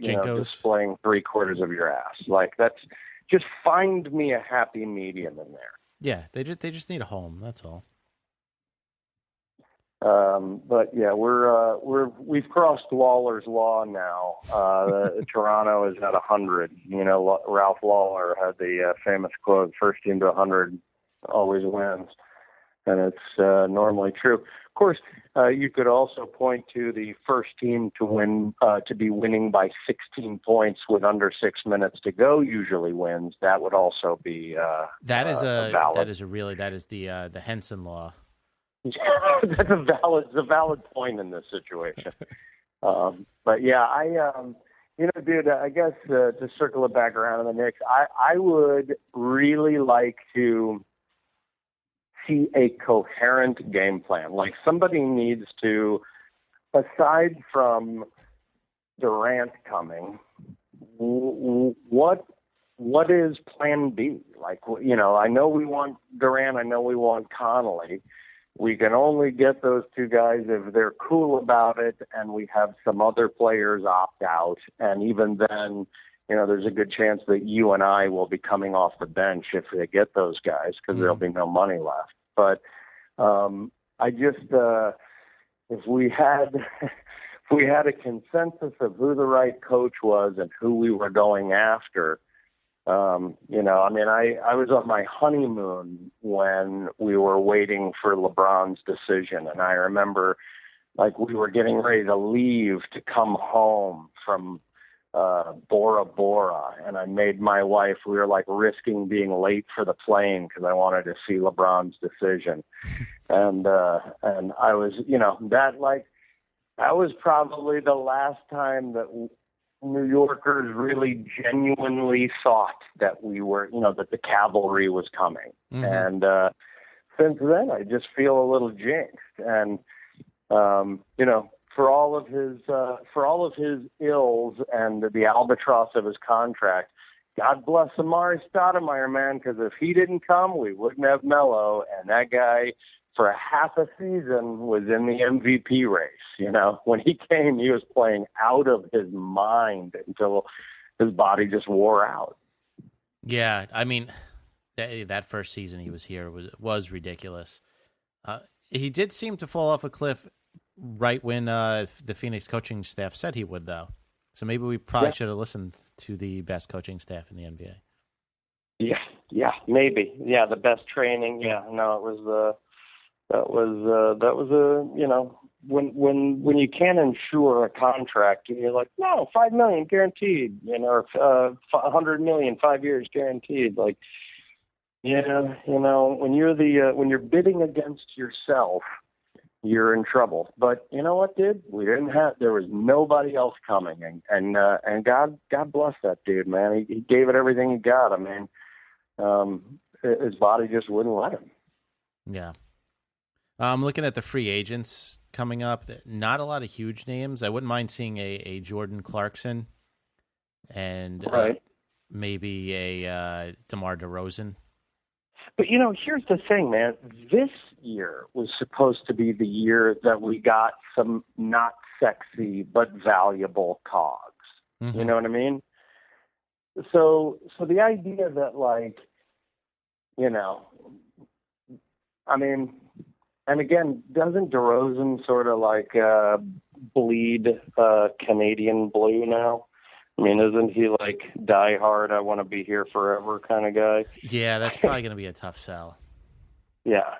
displaying 3/4 of your ass. Like, that's just, find me a happy medium in there. Yeah, they just need a home. That's all. But yeah, we've crossed Lawler's law now. Toronto is at 100. You know, Ralph Lawler had the famous quote, "First team to 100 always wins," and it's normally true. Of course, you could also point to the first team to win, to be winning by 16 points with under 6 minutes to go usually wins. That would also be that is valid. That is the Henson law. That's a valid point in this situation. But yeah, dude, I guess to circle it back around to the Knicks, I would really like to see a coherent game plan. Like, somebody needs to, aside from Durant coming, what is plan B? Like, you know, I know we want Durant, I know we want Connolly. We can only get those two guys if they're cool about it, and we have some other players opt out. And even then, you know, there's a good chance that you and I will be coming off the bench if they get those guys, because there'll be no money left. But I just, if we had a consensus of who the right coach was and who we were going after, you know, I mean, I was on my honeymoon when we were waiting for LeBron's decision. And I remember, like, we were getting ready to leave to come home from Bora Bora. And I made my wife, we were like risking being late for the plane because I wanted to see LeBron's decision. And I was, you know, that was probably the last time that New Yorkers really genuinely thought that we were, you know, that the cavalry was coming. Mm-hmm. And since then, I just feel a little jinxed. And you know, for all of his ills and the albatross of his contract, God bless Amari Stoudemire, man, because if he didn't come, we wouldn't have Melo. And that guy, for a half a season, was in the MVP race. You know, when he came, he was playing out of his mind until his body just wore out. Yeah, I mean, that first season he was here was ridiculous. He did seem to fall off a cliff right when the Phoenix coaching staff said he would, though. So maybe we probably should have listened to the best coaching staff in the NBA. Yeah, maybe. Yeah, the best training. Yeah, no, it was that was a, you know, when you can't insure a contract and you're like, no, $5 million guaranteed, you know, or $100 million 5 years guaranteed. Like, you know, when you're bidding against yourself, you're in trouble. But you know what, dude? There was nobody else coming, and God bless that dude, man. He gave it everything he got. I mean, his body just wouldn't let him. Yeah. I'm looking at the free agents coming up. Not a lot of huge names. I wouldn't mind seeing a Jordan Clarkson and maybe a DeMar DeRozan. But, you know, here's the thing, man. This year was supposed to be the year that we got some not sexy but valuable cogs. Mm-hmm. You know what I mean? So the idea that, like, you know, I mean, and again, doesn't DeRozan sort of like bleed Canadian blue now? I mean, isn't he like die hard, I want to be here forever kind of guy? Yeah, that's probably going to be a tough sell. Yeah.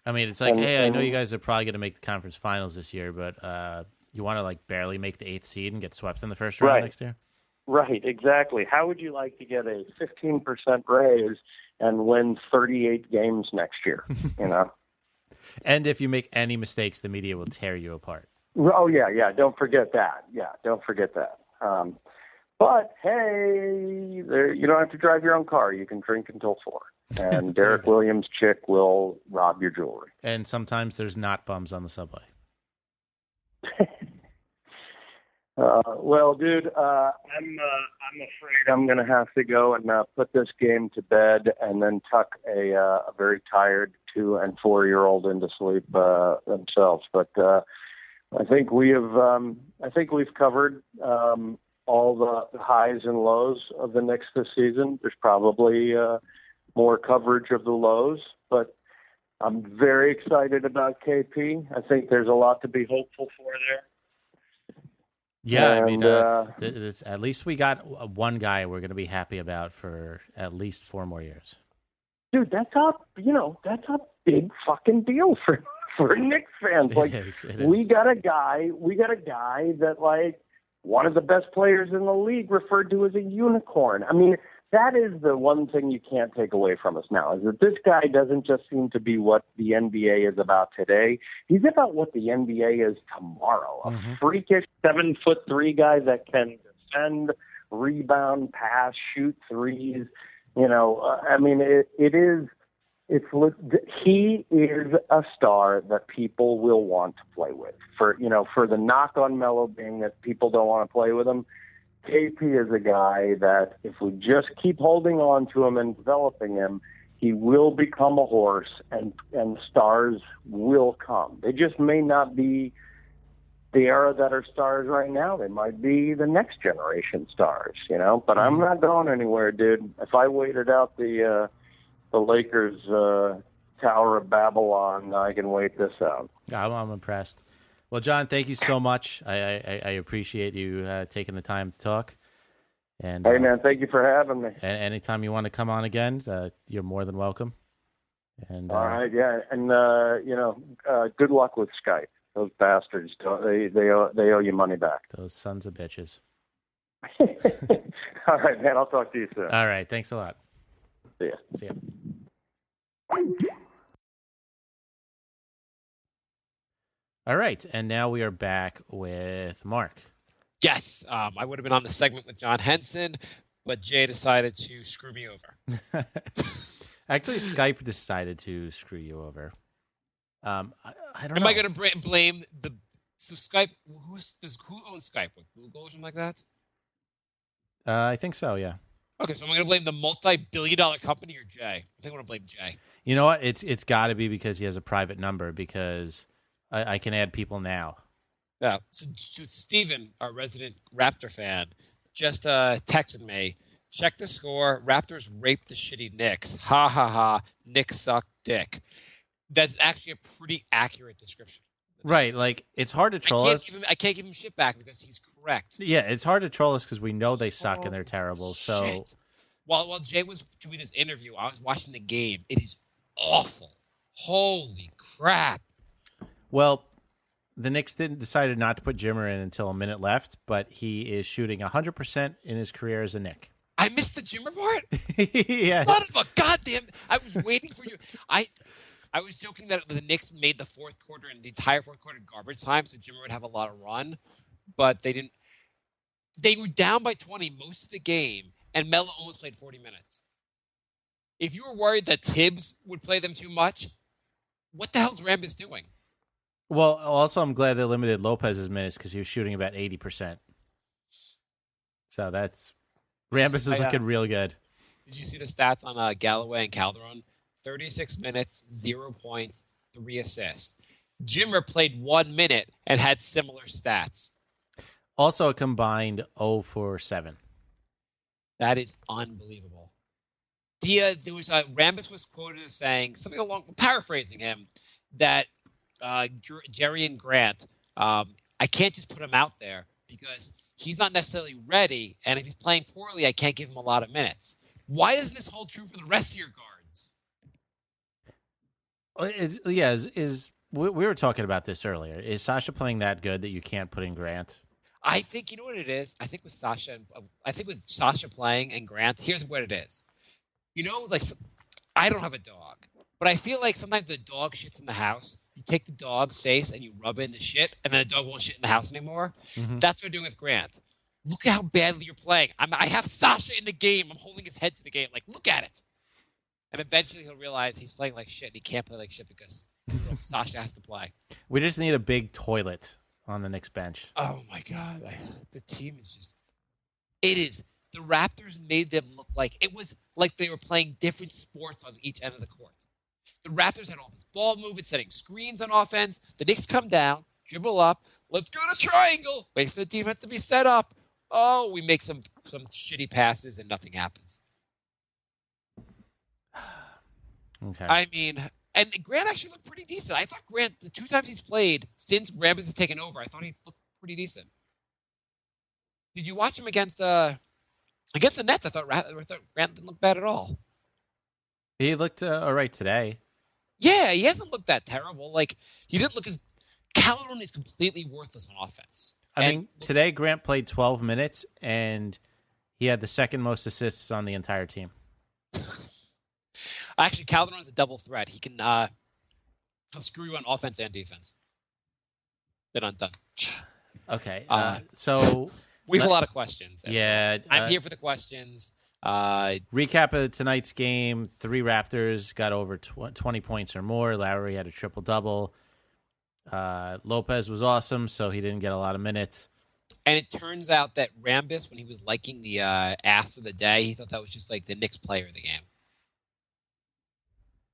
I mean, it's like, hey, I know you guys are probably going to make the conference finals this year, but you want to like barely make the 8th seed and get swept in the first round next year? Right, exactly. How would you like to get a 15% raise and win 38 games next year, you know? And if you make any mistakes, the media will tear you apart. Oh, yeah. Don't forget that. Yeah, don't forget that. But, hey, you don't have to drive your own car. You can drink until 4. And Derek Williams' chick will rob your jewelry. And sometimes there's not bums on the subway. Well, dude, I'm afraid I'm going to have to go and put this game to bed and then tuck a very tired 2- and 4-year-old into sleep themselves. But I think we've covered all the highs and lows of the Knicks this season. There's probably more coverage of the lows, but I'm very excited about KP. I think there's a lot to be hopeful for there. Yeah, and, I mean, at least we got one guy we're going to be happy about for at least 4 more years. Dude, that's a big fucking deal for Knicks fans. Like, It is. we got a guy that, like, one of the best players in the league referred to as a unicorn. I mean, that is the one thing you can't take away from us now, is that this guy doesn't just seem to be what the NBA is about today. He's about what the NBA is tomorrow. A freakish 7'3" guy that can defend, rebound, pass, shoot threes. You know, I mean, he is a star that people will want to play with. For the knock on Melo being that people don't want to play with him, KP is a guy that if we just keep holding on to him and developing him, he will become a horse, and stars will come. They just may not be the era that are stars right now. They might be the next generation stars, But I'm not going anywhere, dude. If I waited out the Lakers Tower of Babylon, I can wait this out. I'm impressed. Well, John, thank you so much. I appreciate you taking the time to talk. And hey, man, thank you for having me. And anytime you want to come on again, you're more than welcome. And all right, yeah, and good luck with Skype. Those bastards, they owe you money back. Those sons of bitches. All right, man. I'll talk to you soon. All right, thanks a lot. See ya. See ya. All right, and now we are back with Marc. Yes, I would have been on the segment with John Henson, but Jay decided to screw me over. Actually, Skype decided to screw you over. I don't know. Am I going to blame Skype? Who owns Skype? What, Google or something like that? I think so, yeah. Okay, so I'm going to blame the multi-billion-dollar company or Jay? I think I'm going to blame Jay. You know what? It's got to be because he has a private number, because I can add people now. Yeah. So Steven, our resident Raptor fan, just texted me. Check the score. Raptors raped the shitty Knicks. Ha ha ha. Knicks suck dick. That's actually a pretty accurate description. Right. Like, it's hard to troll us. I can't give him shit back because he's correct. Yeah, it's hard to troll us because we know they suck and they're terrible. So shit. While Jay was doing this interview, I was watching the game. It is awful. Holy crap. Well, the Knicks decided not to put Jimmer in until a minute left, but he is shooting 100% in his career as a Knick. I missed the Jimmer part? Yeah. Son of a goddamn... I was waiting for you. I was joking that the Knicks made the fourth quarter and the entire fourth quarter garbage time, so Jimmer would have a lot of run, but they didn't. They were down by 20 most of the game, and Melo almost played 40 minutes. If you were worried that Tibbs would play them too much, what the hell's Rambis doing? Well, also, I'm glad they limited Lopez's minutes because he was shooting about 80%. So that's... Rambis is looking real good. Did you see the stats on Galloway and Calderon? 36 minutes, 0 points, 3 assists. Jimmer played 1 minute and had similar stats. Also a combined 0 for 7. That is unbelievable. There was Rambis was quoted as saying something along, paraphrasing him, that Jerry and Grant, I can't just put him out there because he's not necessarily ready, and if he's playing poorly, I can't give him a lot of minutes. Why isn't this hold true for the rest of your guards? We were talking about this earlier. Is Sasha playing that good that you can't put in Grant? I think, you know what it is? I think with Sasha playing and Grant, here's what it is. You know, like, I don't have a dog, but I feel like sometimes the dog shits in the house. You take the dog's face and you rub in the shit, and then the dog won't shit in the house anymore. Mm-hmm. That's what we're doing with Grant. Look at how badly you're playing. I have Sasha in the game. I'm holding his head to the game. Like, look at it. And eventually he'll realize he's playing like shit, and he can't play like shit because Sasha has to play. We just need a big toilet on the Knicks bench. Oh my God, the team is just. It is. The Raptors made them look like it was like they were playing different sports on each end of the court. The Raptors had all this ball movement, setting screens on offense. The Knicks come down, dribble up, let's go to triangle, wait for the defense to be set up. Oh, we make some shitty passes and nothing happens. Okay. I mean, and Grant actually looked pretty decent. I thought Grant, the 2 times he's played since Rambis has taken over, I thought he looked pretty decent. Did you watch him against the Nets? I thought Grant didn't look bad at all. He looked all right today. Yeah, he hasn't looked that terrible. Like, he didn't look as... Calderon is completely worthless on offense. I mean, today Grant played 12 minutes, and he had the second most assists on the entire team. Actually, Calderon is a double threat. He can he'll screw you on offense and defense. Then I'm done. Okay, so... We have a lot of questions. Yeah. I'm here for the questions. Recap of tonight's game. 3 Raptors got over 20 points or more. Lowry had a triple-double. Lopez was awesome, so he didn't get a lot of minutes. And it turns out that Rambis, when he was liking the ass of the day, he thought that was just like the Knicks player of the game.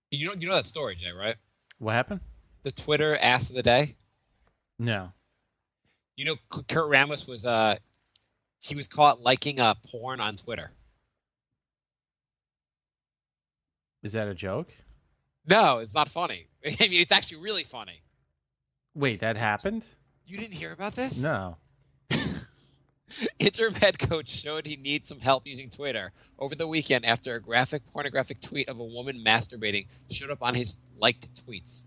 You know that story, Jay, right? What happened? The Twitter ass of the day? No. You know, Kurt Rambis was he was caught liking porn on Twitter. Is that a joke? No, it's not funny. I mean, it's actually really funny. Wait, that happened? You didn't hear about this? No. Interim head coach showed he needs some help using Twitter over the weekend after a pornographic tweet of a woman masturbating showed up on his liked tweets.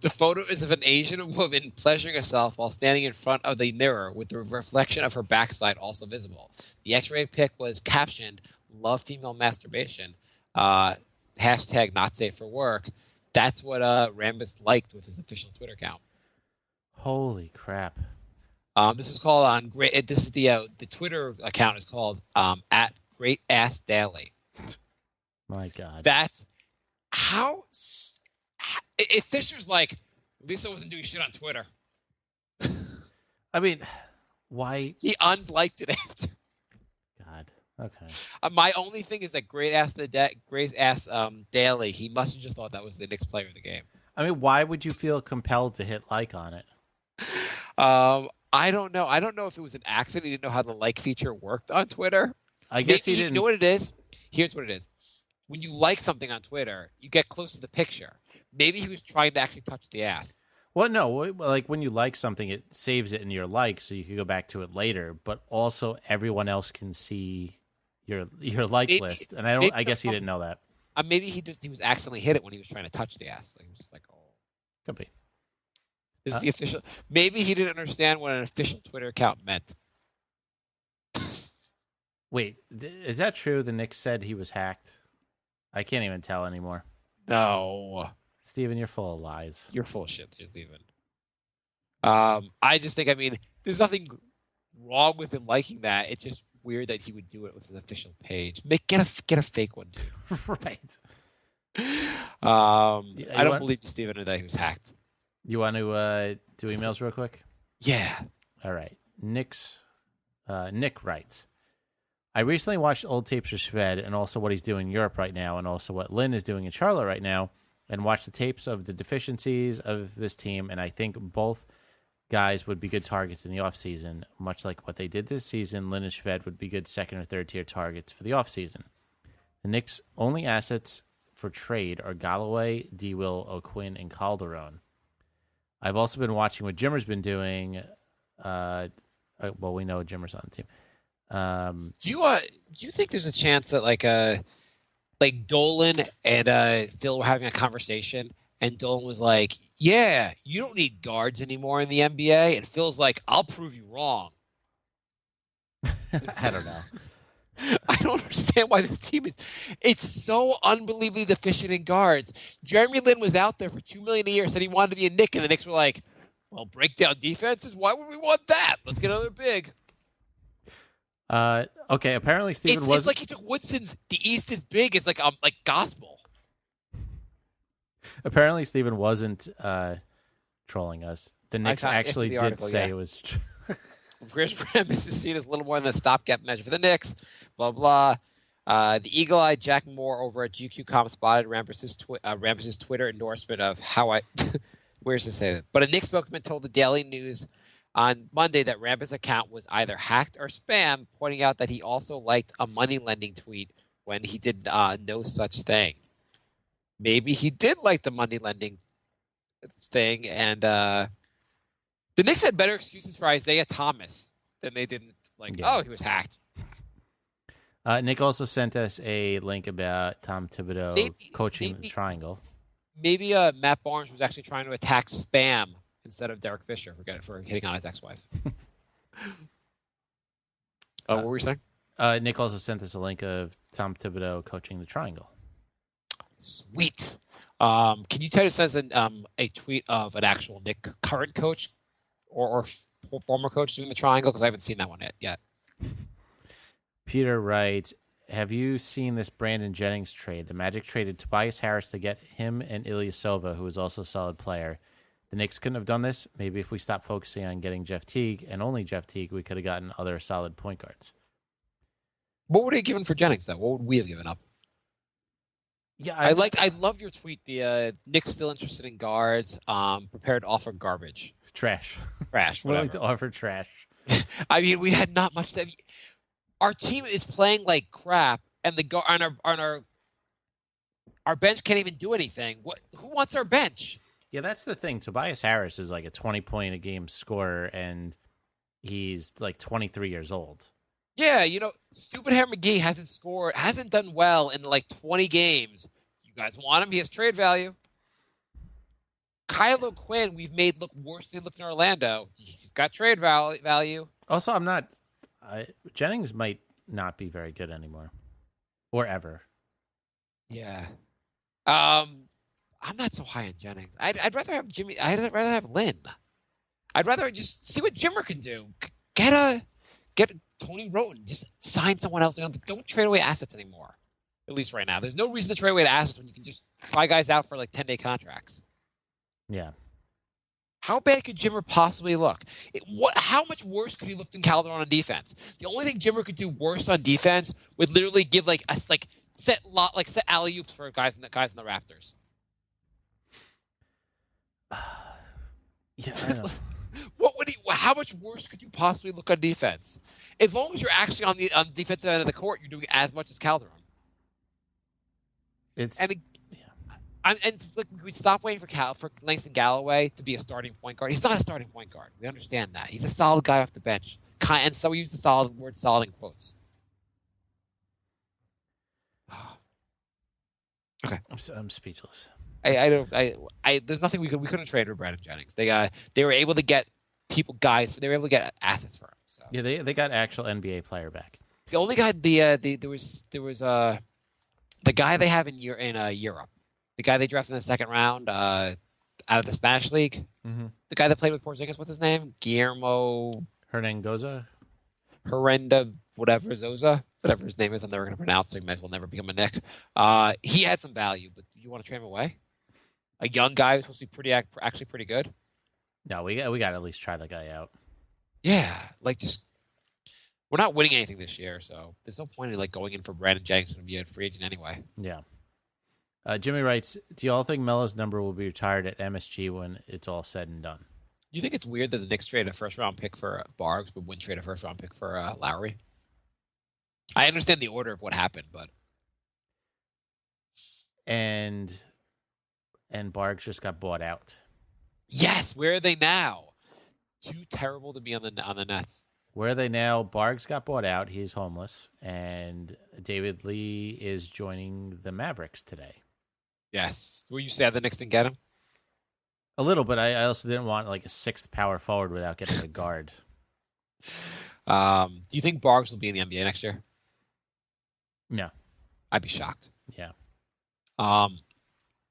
The photo is of an Asian woman pleasuring herself while standing in front of the mirror with the reflection of her backside also visible. The X-ray pic was captioned, "Love female masturbation," hashtag not safe for work. That's what Rambis liked with his official Twitter account. Holy crap. This was called on Great. This is the Twitter account is called at Great Ass Daily. My God. That's how. If Fisher's like, at least I wasn't doing shit on Twitter. I mean, why? He unliked it after. God. Okay. My only thing is that Great Ass Daily. He must have just thought that was the Knicks player of the game. I mean, why would you feel compelled to hit like on it? I don't know. I don't know if it was an accident. He didn't know how the like feature worked on Twitter. I guess he didn't. You know what it is? Here's what it is. When you like something on Twitter, you get close to the picture. Maybe he was trying to actually touch the ass. Well, no. Like when you like something, it saves it in your like, so you can go back to it later. But also, everyone else can see your like list, and I guess he didn't know that. Maybe he was accidentally hit it when he was trying to touch the ass. Like, he was just like, oh. Could be. This is the official. Maybe he didn't understand what an official Twitter account meant. Wait, is that true? The Knicks said he was hacked. I can't even tell anymore. No, Steven, you're full of lies. you're full of shit, Steven. I just think. I mean, there's nothing wrong with him liking that. It's just weird that he would do it with his official page. Get a fake one, dude. Right. I don't believe you, Steven, that he was hacked. You want to do emails real quick? Yeah. All right. Nick writes, I recently watched old tapes of Shved and also what he's doing in Europe right now and also what Lynn is doing in Charlotte right now and watched the tapes of the deficiencies of this team, and I think both guys would be good targets in the offseason. Much like what they did this season, Lynn and Shved would be good second or third tier targets for the offseason. The Knicks' only assets for trade are Galloway, D-Will, O'Quinn, and Calderon. I've also been watching what Jimmer's been doing. Well, we know Jimmer's on the team. Do you think there's a chance that like Dolan and Phil were having a conversation, and Dolan was like, "Yeah, you don't need guards anymore in the NBA," and Phil's like, "I'll prove you wrong." I don't know. I don't understand why this team it's so unbelievably deficient in guards. Jeremy Lin was out there for $2 million a year, said he wanted to be a Knick, and the Knicks were like, well, breakdown defenses? Why would we want that? Let's get another big. Okay, apparently Steven It's like he took Woodson's The East is Big. It's like gospel. Apparently Steven wasn't trolling us. The Knicks actually did article, say yeah. it was. Chris Rambis is seen as little more than a stopgap measure for the Knicks. Blah blah. The eagle-eyed Jack Moore over at GQ.com spotted Rambis's Twitter endorsement of how I. Where's it say that? But a Knicks spokesman told the Daily News on Monday that Rambis' account was either hacked or spam, pointing out that he also liked a money lending tweet when he did no such thing. Maybe he did like the money lending thing, and the Knicks had better excuses for Isaiah Thomas than they didn't. He was hacked. Nick also sent us a link about Tom Thibodeau coaching the triangle. Maybe Matt Barnes was actually trying to attack spam instead of Derek Fisher for hitting on his ex-wife. What were you saying? Nick also sent us a link of Tom Thibodeau coaching the triangle. Sweet. Can you tell us as a tweet of an actual Nick current coach or former coach doing the triangle? Because I haven't seen that one yet. Peter writes, have you seen this Brandon Jennings trade? The Magic traded Tobias Harris to get him and Ilyasova, who is also a solid player. The Knicks couldn't have done this. Maybe if we stopped focusing on getting Jeff Teague and only Jeff Teague, we could have gotten other solid point guards. What were they given for Jennings, though? What would we have given up? Yeah, I love your tweet. The Knicks still interested in guards. Prepared to offer garbage, trash. Willing to offer trash. I mean, we had not much. Our team is playing like crap, and our bench can't even do anything. Who wants our bench? Yeah, that's the thing. Tobias Harris is like a 20-point a game scorer, and he's like 23 years old. Yeah, Stupid Hair McGee hasn't done well in like 20 games. You guys want him? He has trade value. Kylo Quinn, we've made look worse than he looked in Orlando. He's got trade value. Also, Jennings might not be very good anymore, or ever. Yeah. I'm not so high on Jennings. I'd rather have Jimmy. I'd rather have Lynn. I'd rather just see what Jimmer can do. Get Tony Roten. Just sign someone else. Don't trade away assets anymore. At least right now, there's no reason to trade away assets when you can just try guys out for like 10-day contracts. Yeah. How bad could Jimmer possibly look? How much worse could he look than Calderon on defense? The only thing Jimmer could do worse on defense would literally give set alley oops for guys in the Raptors. Yeah, I know. How much worse could you possibly look on defense? As long as you're actually on the defensive end of the court, you're doing as much as Calderon. We stop waiting for Langston Galloway to be a starting point guard. He's not a starting point guard. We understand that. He's a solid guy off the bench. And so we use the word solid in quotes. Okay. I'm speechless. There's nothing we couldn't trade for Brandon Jennings. They were able to get guys. They were able to get assets for him. So yeah, they got actual NBA player back. The only guy there was the guy they have in Europe. The guy they drafted in the second round out of the Spanish league. Mm-hmm. The guy that played with Porzingis, what's his name? Guillermo Hernangoza? Zoza, whatever his name is. I'm never going to pronounce, so he might as well never become a Knick. He had some value, but you want to trade him away? A young guy who's supposed to be actually pretty good? No, we got to at least try that guy out. Yeah, we're not winning anything this year, so there's no point in going in for Brandon Jennings, who's going to be a free agent anyway. Yeah. Jimmy writes, do you all think Melo's number will be retired at MSG when it's all said and done? You think it's weird that the Knicks traded a first-round pick for Bargs, but wouldn't trade a first-round pick for Lowry? I understand the order of what happened, but... And Bargs just got bought out. Yes, where are they now? Too terrible to be on the Nets. Where are they now? Bargs got bought out. He's homeless. And David Lee is joining the Mavericks today. Yes. Were you sad the Knicks didn't get him? A little, but I also didn't want a sixth power forward without getting a guard. Do you think Bargs will be in the NBA next year? No. I'd be shocked. Yeah.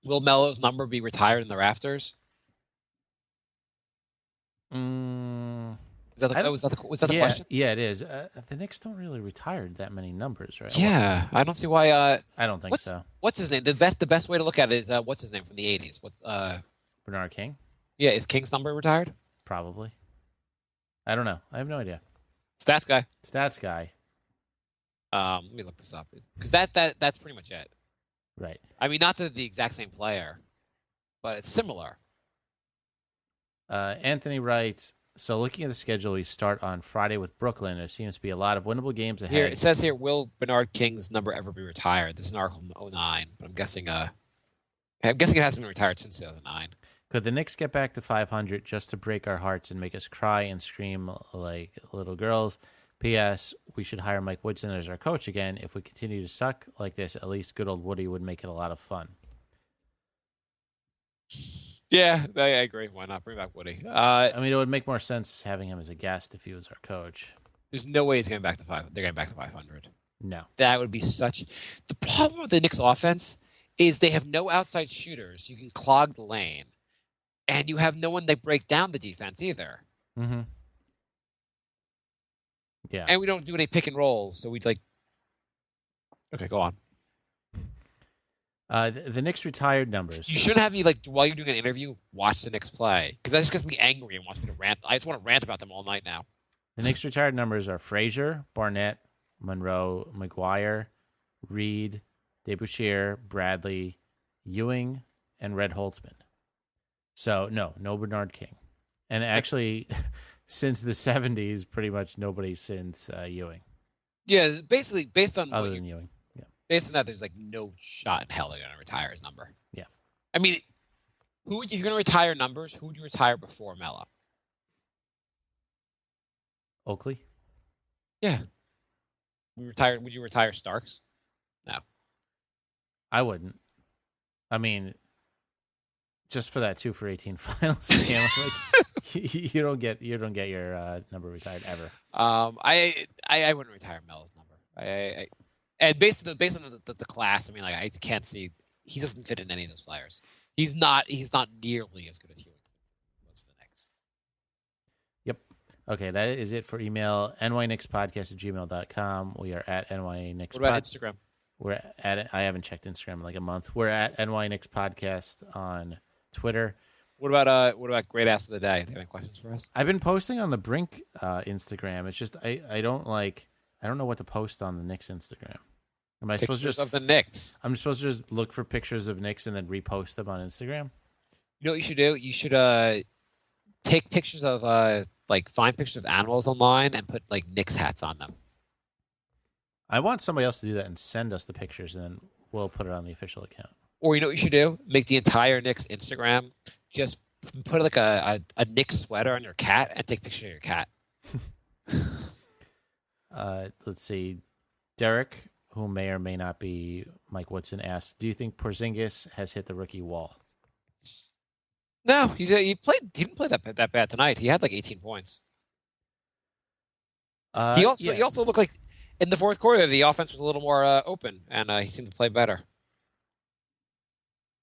Will Melo's number be retired in the rafters? Was that the question? Yeah, it is. The Knicks don't really retire that many numbers, right? Yeah, I don't see why. I don't think so. What's his name? The best way to look at it is what's his name from the 80s? What's Bernard King? Yeah, is King's number retired? Probably. I don't know. I have no idea. Stats guy. Stats guy. Let me look this up because that's pretty much it. Right. I mean, not the exact same player, but it's similar. Anthony writes, so looking at the schedule, we start on Friday with Brooklyn. There seems to be a lot of winnable games ahead. Here it says here, will Bernard King's number ever be retired? This is an article from 2009, but I'm guessing it hasn't been retired since 2009. Could the Knicks get back to 500 just to break our hearts and make us cry and scream like little girls? P.S. We should hire Mike Woodson as our coach again. If we continue to suck like this, at least good old Woody would make it a lot of fun. Yeah, I agree. Why not bring back Woody? I mean, it would make more sense having him as a guest if he was our coach. There's no way he's going back to 5. They're going back to 500. No. That would be such. The problem with the Knicks offense is they have no outside shooters. You can clog the lane, and you have no one that break down the defense either. Mm-hmm. Yeah. And we don't do any pick and rolls, so we'd like. Okay, go on. The Knicks retired numbers. You shouldn't have me while you're doing an interview, watch the Knicks play because that just gets me angry and wants me to rant. I just want to rant about them all night now. The Knicks retired numbers are Frazier, Barnett, Monroe, McGuire, Reed, DeBusschere, Bradley, Ewing, and Red Holtzman. So no Bernard King, and actually, since the 70s, pretty much nobody since Ewing. Yeah, basically based on other than Ewing. Based on that, there's no shot in hell they're going to retire his number. Yeah. I mean, if you're going to retire numbers, who would you retire before Melo? Oakley? Yeah. Would you retire Starks? No. I wouldn't. I mean, just for that 2 for 18 finals game, you don't get your number retired ever. I wouldn't retire Melo's number. And based on the class, I mean, I can't see he doesn't fit in any of those players. He's not nearly as good as Ewing was for the Knicks. Yep. Okay, that is it for email. nyknickspodcast@gmail.com. We are at nyknickspod. What about Instagram? We're at it. I haven't checked Instagram in like a month. We're at nyknickspodcast on Twitter. What about Great Ass of the Day? Do you have any questions for us? I've been posting on the Brink Instagram. It's just I don't know what to post on the Knicks Instagram. Am I supposed to just of the Knicks? I'm supposed to just look for pictures of Knicks and then repost them on Instagram? You know what you should do? You should take pictures of find pictures of animals online and put Knicks hats on them. I want somebody else to do that and send us the pictures, and then we'll put it on the official account. Or you know what you should do? Make the entire Knicks Instagram. Just put a Knicks sweater on your cat and take a picture of your cat. Let's see. Derek, who may or may not be Mike Woodson, asks, do you think Porzingis has hit the rookie wall? No, he didn't play that bad tonight. He had 18 points. He also looked like in the fourth quarter the offense was a little more open and he seemed to play better.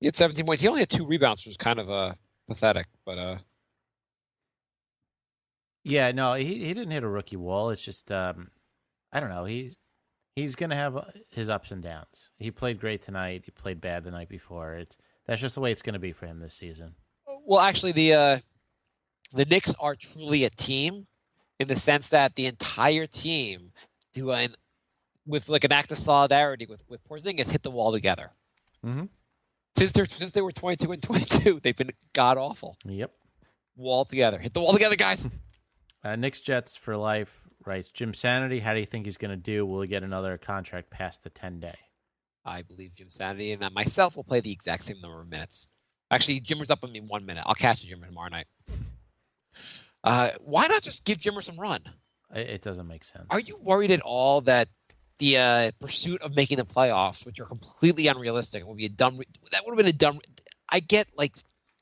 He had 17 points. He only had 2 rebounds, which was kind of pathetic, but yeah, no, he didn't hit a rookie wall. It's just I don't know. He's going to have his ups and downs. He played great tonight. He played bad the night before. That's just the way it's going to be for him this season. Well, actually, the Knicks are truly a team in the sense that the entire team, with an act of solidarity with Porzingis, hit the wall together. Mm-hmm. Since they were 22 and 22, they've been god awful. Yep. Wall together. Hit the wall together, guys. Knicks Jets for life writes, Jim Sanity, how do you think he's going to do? Will he get another contract past the 10-day? I believe Jim Sanity and myself will play the exact same number of minutes. Actually, Jimmer's up on me 1 minute. I'll catch Jimmer tomorrow night. Why not just give Jimmer some run? It doesn't make sense. Are you worried at all that the pursuit of making the playoffs, which are completely unrealistic, would be a dumb? That would have been a dumb. I get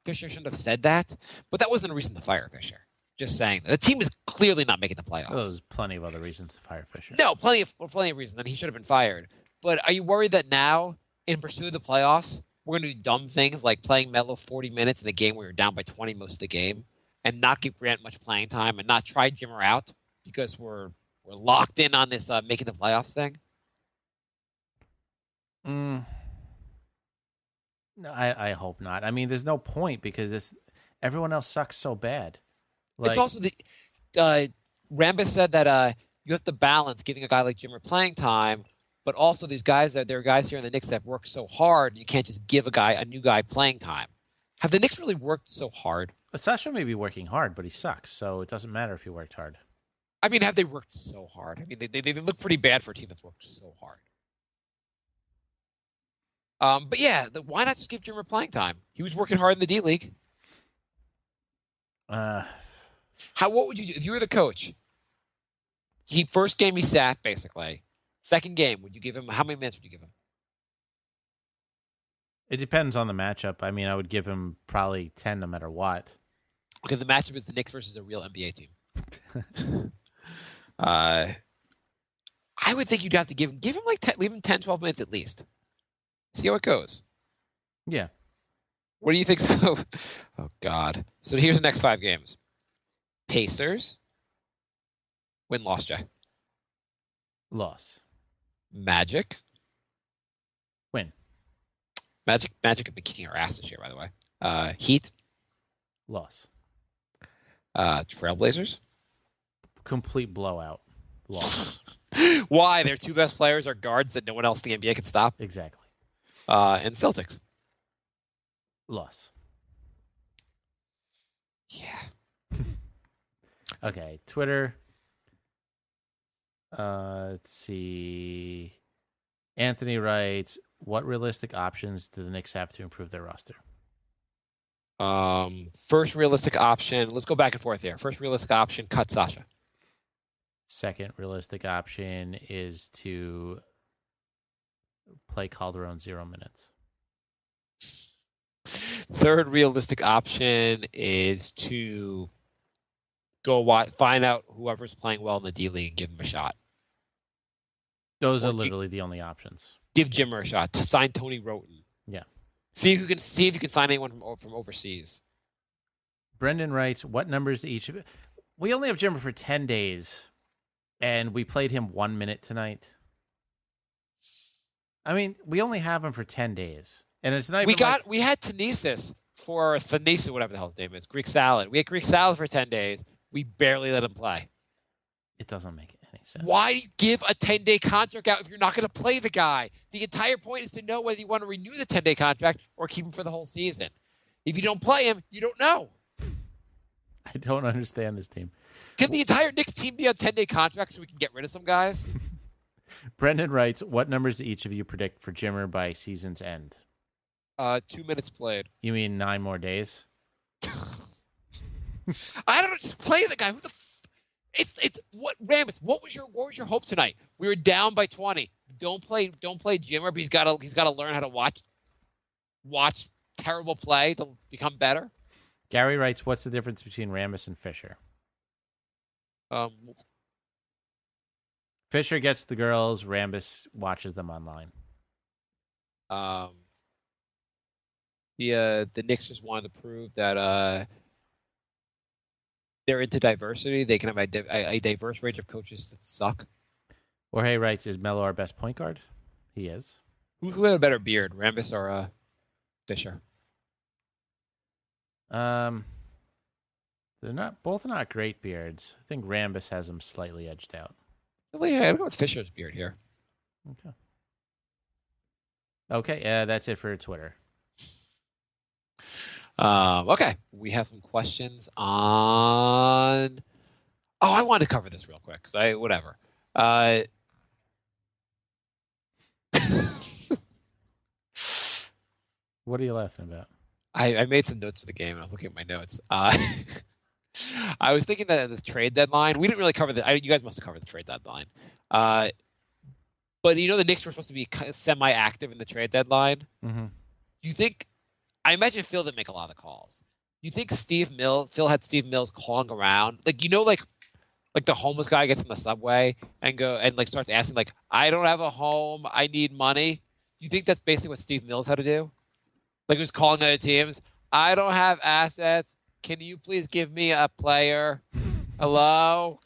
Fisher shouldn't have said that, but that wasn't a reason to fire Fisher. Just saying that the team is clearly not making the playoffs. Well, there's plenty of other reasons to fire Fisher. No, plenty of reasons. Then he should have been fired. But are you worried that now, in pursuit of the playoffs, we're going to do dumb things like playing Melo 40 minutes in a game where you're down by 20 most of the game, and not give Grant much playing time, and not try Jimmer out because we're locked in on this making the playoffs thing? No, I hope not. I mean, there's no point because everyone else sucks so bad. It's also the Rambis said that you have to balance giving a guy like Jimmer playing time, but also these guys there are guys here in the Knicks that work so hard. You can't just give a new guy playing time. Have the Knicks really worked so hard? Sasha may be working hard, but he sucks, so it doesn't matter if he worked hard. I mean, have they worked so hard? I mean, they look pretty bad for a team that's worked so hard. But yeah, why not just give Jimmer playing time? He was working hard in the D League. What would you do if you were the coach? First game he sat basically. Second game, would you give him how many minutes would you give him? It depends on the matchup. I mean, I would give him probably 10 no matter what. Okay, the matchup is the Knicks versus a real NBA team. I would think you'd have to give him leave him 10, 12 minutes at least. See how it goes. Yeah. What do you think? So, oh God. So here's the next 5 games. Pacers. Win, loss, Jay. Loss. Magic. Win. Magic have been kicking our ass this year, by the way. Heat. Loss. Trailblazers. Complete blowout. Loss. Why? Their 2 best players are guards that no one else in the NBA can stop. Exactly. And Celtics. Loss. Yeah. Okay, Twitter. Let's see. Anthony writes, what realistic options do the Knicks have to improve their roster? First realistic option. Let's go back and forth here. First realistic option, cut Sasha. Second realistic option is to play Calderon 0 minutes. Third realistic option is to find out whoever's playing well in the D League and give him a shot. Those are literally the only options. Give Jimmer a shot. To sign Tony Roten. Yeah. See if you can sign anyone from overseas. Brendan writes, what numbers each of it? We only have Jimmer for 10 days, and we played him 1 minute tonight. I mean, we only have him for 10 days. And it's not even we had Thanesis whatever the hell his name is, Greek salad. We had Greek salad for 10 days. We barely let him play. It doesn't make any sense. Why do you give a 10-day contract out if you're not going to play the guy? The entire point is to know whether you want to renew the 10-day contract or keep him for the whole season. If you don't play him, you don't know. I don't understand this team. Can the entire Knicks team be on 10-day contract so we can get rid of some guys? Brendan writes, what numbers do each of you predict for Jimmer by season's end? 2 minutes played. You mean 9 more days? I don't know. Just play the guy. Who the? It's what Rambis. What was your hope tonight? We were down by 20. Don't play Jimmer. But he's got to learn how to watch terrible play to become better. Gary writes, what's the difference between Rambis and Fisher? Fisher gets the girls. Rambis watches them online. The Knicks just wanted to prove that they're into diversity. They can have a diverse range of coaches that suck. Jorge writes, is Melo our best point guard? He is. Who had a better beard, Rambis or Fisher? They're both not great beards. I think Rambis has them slightly edged out. Yeah, I don't go with Fisher's beard here. Okay, that's it for Twitter. Okay, we have some questions on. Oh, I wanted to cover this real quick because whatever. What are you laughing about? I made some notes of the game and I was looking at my notes. I was thinking that this trade deadline, we didn't really cover you guys must have covered the trade deadline. But the Knicks were supposed to be semi-active in the trade deadline. Mm-hmm. Do you think? I imagine Phil didn't make a lot of the calls. Do you think Phil had Steve Mills calling around, like the homeless guy gets in the subway and starts asking I don't have a home, I need money. Do you think that's basically what Steve Mills had to do? He was calling other teams. I don't have assets. Can you please give me a player? Hello?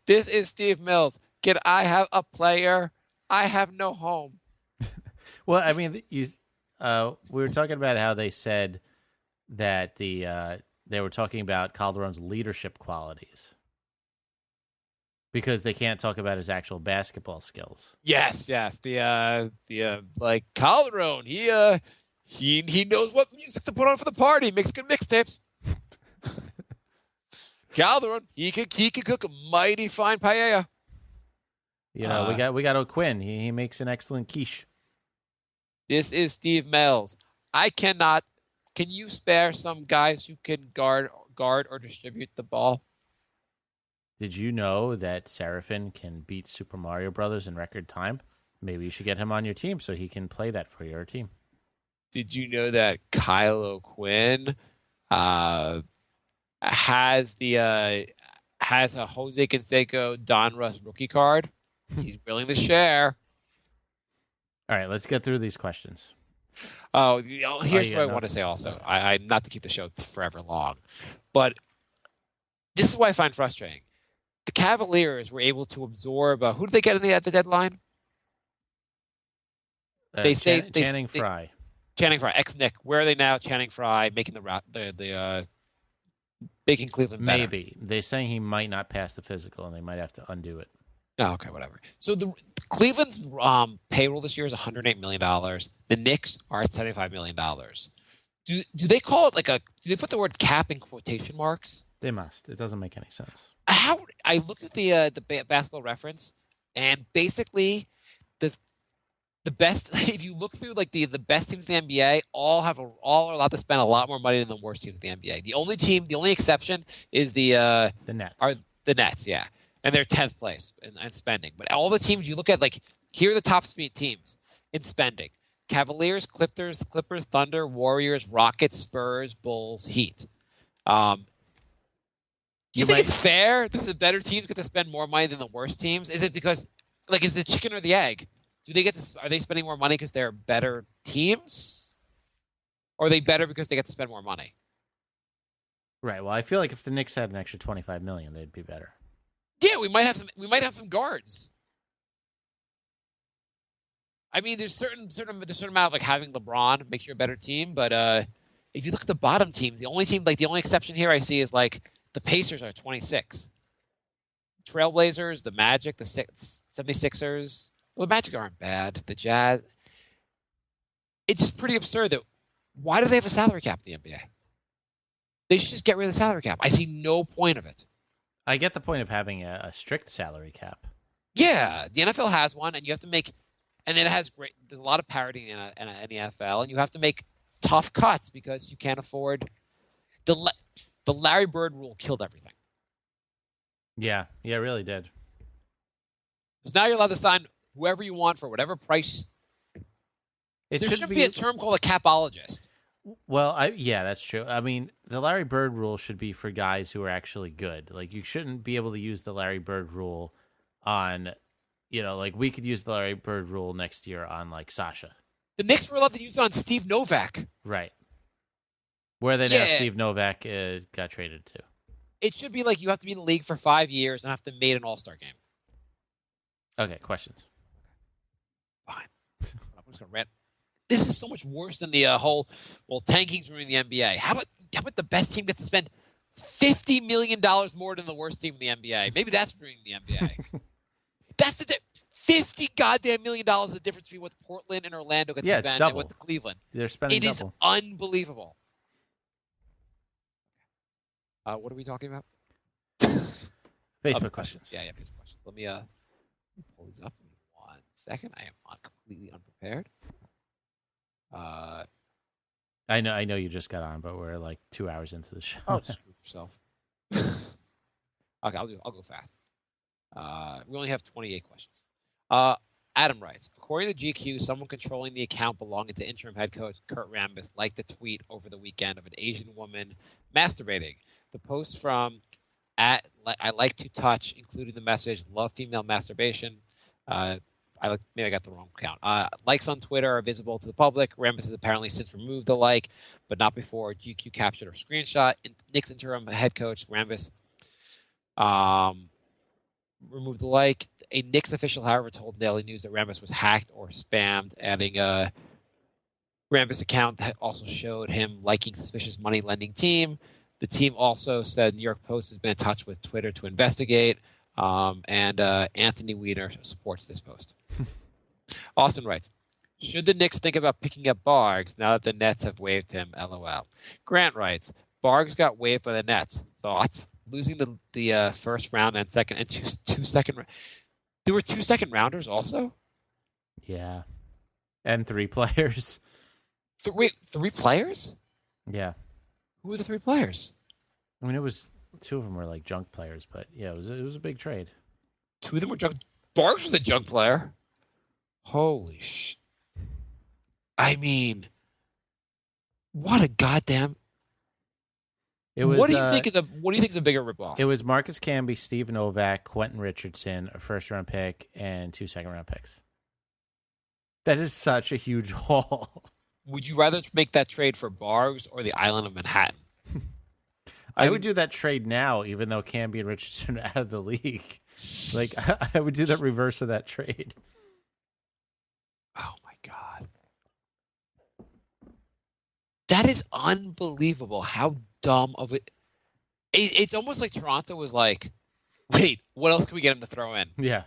This is Steve Mills. Can I have a player? I have no home. Well, I mean, we were talking about how they said that the they were talking about Calderon's leadership qualities because they can't talk about his actual basketball skills. Yes. The like Calderon, he knows what music to put on for the party. Makes good mixtapes. Calderon, he could cook a mighty fine paella. You know, we got O'Quinn. He makes an excellent quiche. This is Steve Mills. I cannot. Can you spare some guys who can guard or distribute the ball? Did you know that Seraphin can beat Super Mario Brothers in record time? Maybe you should get him on your team so he can play that for your team. Did you know that Kyle O'Quinn has a Jose Canseco Donruss rookie card? He's willing to share. All right, let's get through these questions. Here's what I want to say also. I not to keep the show forever long, but this is what I find frustrating. The Cavaliers were able to absorb. Who did they get at the deadline? Channing Frye. Channing Frye, ex-Knick. Where are they now? Channing Frye making making Cleveland better. Maybe they're saying he might not pass the physical, and they might have to undo it. Oh, okay, whatever. So the Cleveland's payroll this year is $108 million. The Knicks are at $75 million. Do they call it do they put the word cap in quotation marks? They must. It doesn't make any sense. I looked at the basketball reference, and basically the best. If you look through the best teams in the NBA, all are allowed to spend a lot more money than the worst teams in the NBA. The only exception is the Nets. Are the Nets, yeah. And they're 10th place in spending. But all the teams you look at, here are the top teams in spending. Cavaliers, Clippers, Thunder, Warriors, Rockets, Spurs, Bulls, Heat. Do you think it's fair that the better teams get to spend more money than the worst teams? Is it because, is the chicken or the egg? Are they spending more money because they're better teams? Or are they better because they get to spend more money? Right. Well, I feel like if the Knicks had an extra $25 million, they'd be better. Yeah, we might have some guards. I mean, there's certain amount of having LeBron makes you a better team, but if you look at the bottom teams, the only exception here I see is the Pacers are 26. Trailblazers, the Magic, the 76ers. Well, the Magic aren't bad. The Jazz. It's pretty absurd that why do they have a salary cap in the NBA? They should just get rid of the salary cap. I see no point of it. I get the point of having a strict salary cap. Yeah, the NFL has one, and you have to make, and it has there's a lot of parity in the NFL, and you have to make tough cuts because you can't afford the Larry Bird rule killed everything. Yeah, it really did. Because now you're allowed to sign whoever you want for whatever price. There should be a term called a capologist. Well, that's true. I mean, the Larry Bird rule should be for guys who are actually good. You shouldn't be able to use the Larry Bird rule on, we could use the Larry Bird rule next year on, Sasha. The Knicks were allowed to use it on Steve Novak. Right. Where then now Steve Novak got traded to. It should be you have to be in the league for 5 years and have to make an all-star game. Okay, questions. Fine. I'm just going to rant. This is so much worse than the tanking's ruining the NBA. How about the best team gets to spend $50 million more than the worst team in the NBA? Maybe that's ruining the NBA. That's the $50 goddamn million is the difference between what Portland and Orlando get to spend and what the Cleveland. They're spending double. It is unbelievable. What are we talking about? Facebook questions. Yeah, Facebook questions. Let me pull these up in 1 second. I am completely unprepared. I know you just got on, but we're 2 hours into the show. Oh, screw yourself. Okay, I'll go fast. We only have 28 questions. Adam writes, according to GQ, someone controlling the account belonging to interim head coach Kurt Rambis liked a tweet over the weekend of an Asian woman masturbating. The post from I like to touch including the message love female masturbation. Maybe I got the wrong count. Likes on Twitter are visible to the public. Rambis has apparently since removed the like, but not before GQ captured a screenshot. Knicks interim head coach Rambis removed the like. A Knicks official, however, told Daily News that Rambis was hacked or spammed, adding Rambis' account that also showed him liking suspicious money lending team. The team also said New York Post has been in touch with Twitter to investigate, and Anthony Weiner supports this post. Austin writes, should the Knicks think about picking up Bargs now that the Nets have waived him? LOL. Grant writes, Bargs got waived by the Nets. Thoughts? Losing the first round and second and two second. There were 2 second rounders also. Yeah, and 3 players. Three players? Yeah. Who were the 3 players? I mean, it was 2 of them were like junk players, but yeah, it was a big trade. 2 of them were junk. Barks was a junk player. Holy sh! I mean, what a goddamn! It was. What do you think is a bigger ripoff? It was Marcus Camby, Steve Novak, Quentin Richardson, a first-round pick, and 2 second-round picks. That is such a huge haul. Would you rather make that trade for Bargs or the island of Manhattan? I would do that trade now, even though Camby and Richardson are out of the league. Like, I would do the reverse of that trade. Oh, my God. That is unbelievable how dumb of it. It's almost like Toronto was like, wait, what else can we get him to throw in? Yeah.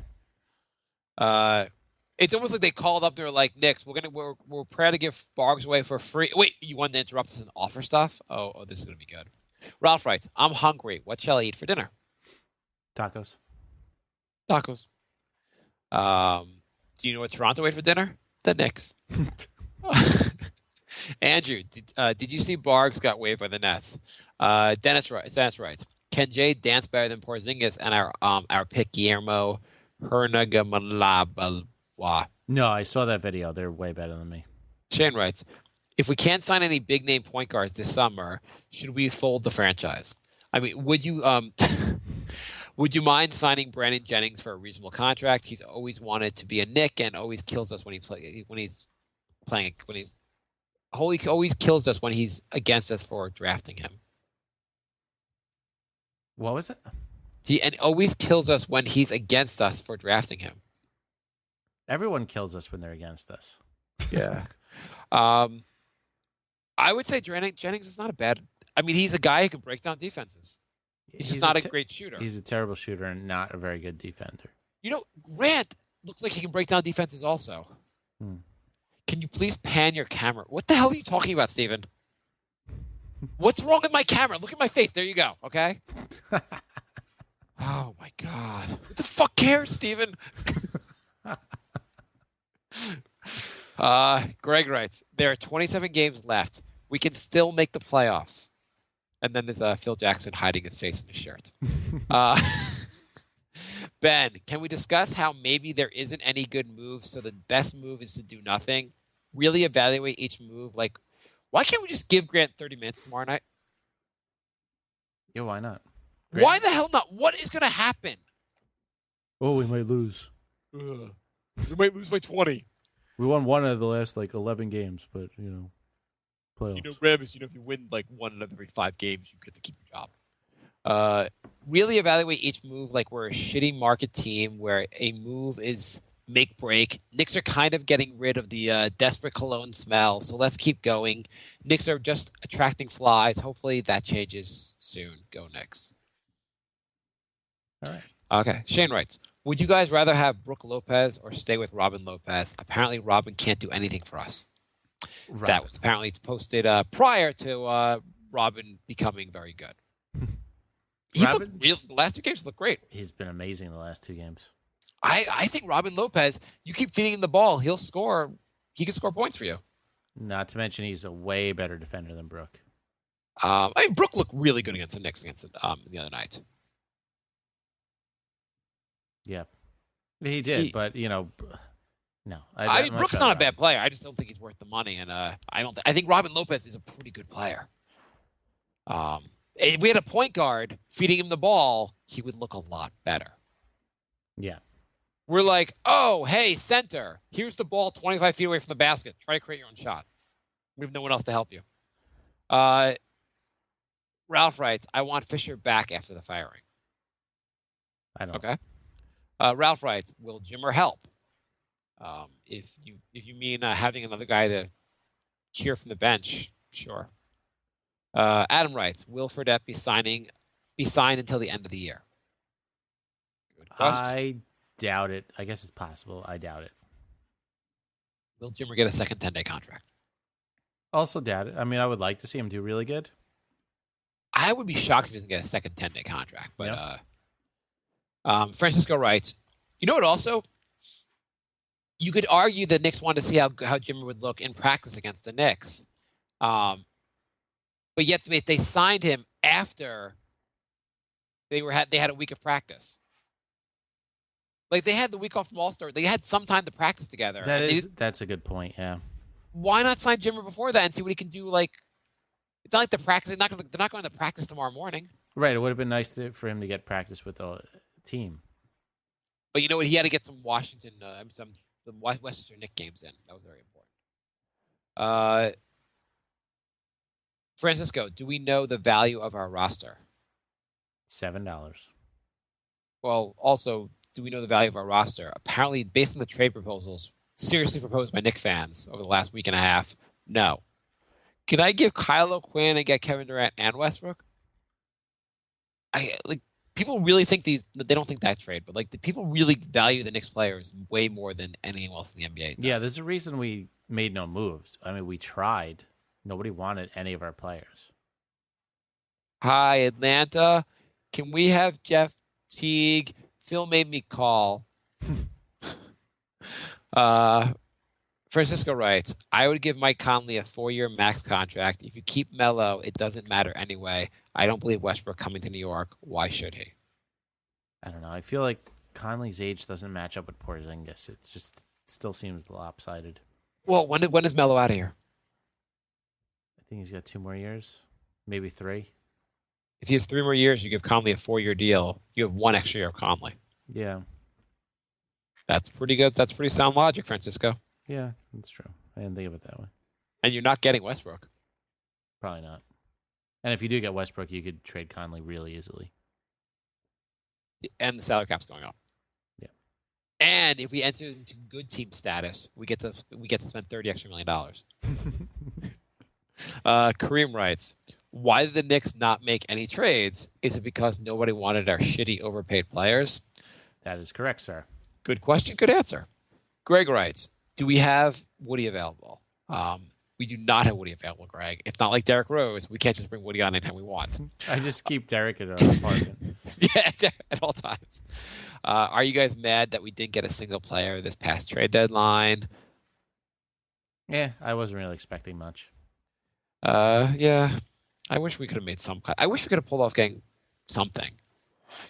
It's almost like they called up. They were like, Knicks, we're proud to give Bargs away for free. Wait, you wanted to interrupt us and offer stuff? Oh, this is gonna be good. Ralph writes, I'm hungry. What shall I eat for dinner? Tacos. Tacos. Do you know what Toronto ate for dinner? The Knicks. Andrew, did you see Bargs got waived by the Nets? Dennis writes, can Jay dance better than Porzingis and our pick Guillermo Hernagamalabalwa? No, I saw that video. They're way better than me. Shane writes, if we can't sign any big name point guards this summer, should we fold the franchise? I mean, would you would you mind signing Brandon Jennings for a reasonable contract? He's always wanted to be a Knick and always kills us always kills us when he's against us for drafting him. What was it? He always kills us when he's against us for drafting him. Everyone kills us when they're against us. Yeah. I would say Jennings is not a bad. I mean, he's a guy who can break down defenses. He's just not a great shooter. He's a terrible shooter and not a very good defender. You know, Grant looks like he can break down defenses also. Can you please pan your camera? What the hell are you talking about, Steven? What's wrong with my camera? Look at my face. There you go. Okay. Oh my God. What the fuck cares, Steven? Greg writes, there are 27 games left. We can still make the playoffs. And then there's Phil Jackson hiding his face in his shirt. Ben, can we discuss how maybe there isn't any good move, so the best move is to do nothing? Really evaluate each move. Like, why can't we just give Grant 30 minutes tomorrow night? Yeah, why not? Grant? Why the hell not? What is going to happen? Oh, we might lose. We might lose by 20. We won 1 out of the last, 11 games, but, playoffs. You know, Ramis, if you win, 1 out of every 5 games, you get to keep your job. Really evaluate each move like we're a shitty market team where a move is make break. Knicks are kind of getting rid of the desperate cologne smell, so let's keep going. Knicks are just attracting flies. Hopefully that changes soon. Go Knicks. All right. Okay. Shane writes, would you guys rather have Brooke Lopez or stay with Robin Lopez? Apparently Robin can't do anything for us. Robin. That was apparently posted prior to Robin becoming very good. The last 2 games look great. He's been amazing the last 2 games. I think Robin Lopez, you keep feeding him the ball, he'll score. He can score points for you. Not to mention he's a way better defender than Brooke. Brooke looked really good against the Knicks the other night. Yeah, he did, but no. Brooke's not a bad player. I just don't think he's worth the money, and I think Robin Lopez is a pretty good player. If we had a point guard feeding him the ball, he would look a lot better. Yeah. We're like, oh, hey, center. Here's the ball 25 feet away from the basket. Try to create your own shot. We have no one else to help you. Ralph writes, I want Fisher back after the firing. I don't. Okay. Ralph writes, will Jimmer help? If you mean having another guy to cheer from the bench, sure. Adam writes, will Fredette be signed until the end of the year? Good question. I doubt it. I guess it's possible. I doubt it. Will Jimmer get a second 10-day contract? Also doubt it. I mean, I would like to see him do really good. I would be shocked if he doesn't get a second 10-day contract. But Yep. Francisco writes, you know what also? You could argue the Knicks wanted to see how Jimmer would look in practice against the Knicks. But yet they signed him after they had a week of practice. Like, they had the week off from All-Star. They had some time to practice together. That's a good point, yeah. Why not sign Jimmer before that and see what he can do? Like, it's not like they're practicing. They're not going to practice tomorrow morning. Right. It would have been nice for him to get practice with the team. But you know what? He had to get some some Westchester Knicks games in. That was very important. Francisco, do we know the value of our roster? $7. Well, also, do we know the value of our roster? Apparently, based on the trade proposals seriously proposed by Knicks fans over the last week and a half, no. Can I give Kyle O'Quinn and get Kevin Durant and Westbrook? People really think they don't think that trade, but the people really value the Knicks players way more than anything else in the NBA does. Yeah, there's a reason we made no moves. I mean, we tried. Nobody wanted any of our players. Hi, Atlanta. Can we have Jeff Teague? Phil made me call. Francisco writes, I would give Mike Conley a 4-year max contract. If you keep Melo, it doesn't matter anyway. I don't believe Westbrook coming to New York. Why should he? I don't know. I feel like Conley's age doesn't match up with Porzingis. It just still seems lopsided. Well, when is Melo out of here? I think he's got 2 more years, maybe 3. If he has 3 more years, you give Conley a 4-year deal. You have 1 extra year of Conley. Yeah. That's pretty good. That's pretty sound logic, Francisco. Yeah, that's true. I didn't think of it that way. And you're not getting Westbrook. Probably not. And if you do get Westbrook, you could trade Conley really easily. And the salary cap's going up. Yeah. And if we enter into good team status, we get to spend $30 extra million. Kareem writes, why did the Knicks not make any trades? Is it because nobody wanted our shitty overpaid players? That is correct, sir. Good question, good answer. Greg writes, do we have Woody available? We do not have Woody available, Greg. It's not like Derrick Rose. We can't just bring Woody on anytime we want. I just keep Derrick at our apartment. Yeah, at all times. Are you guys mad that we didn't get a single player this past trade deadline? Yeah, I wasn't really expecting much. Yeah. I wish we could have made some cut. I wish we could have pulled off getting something.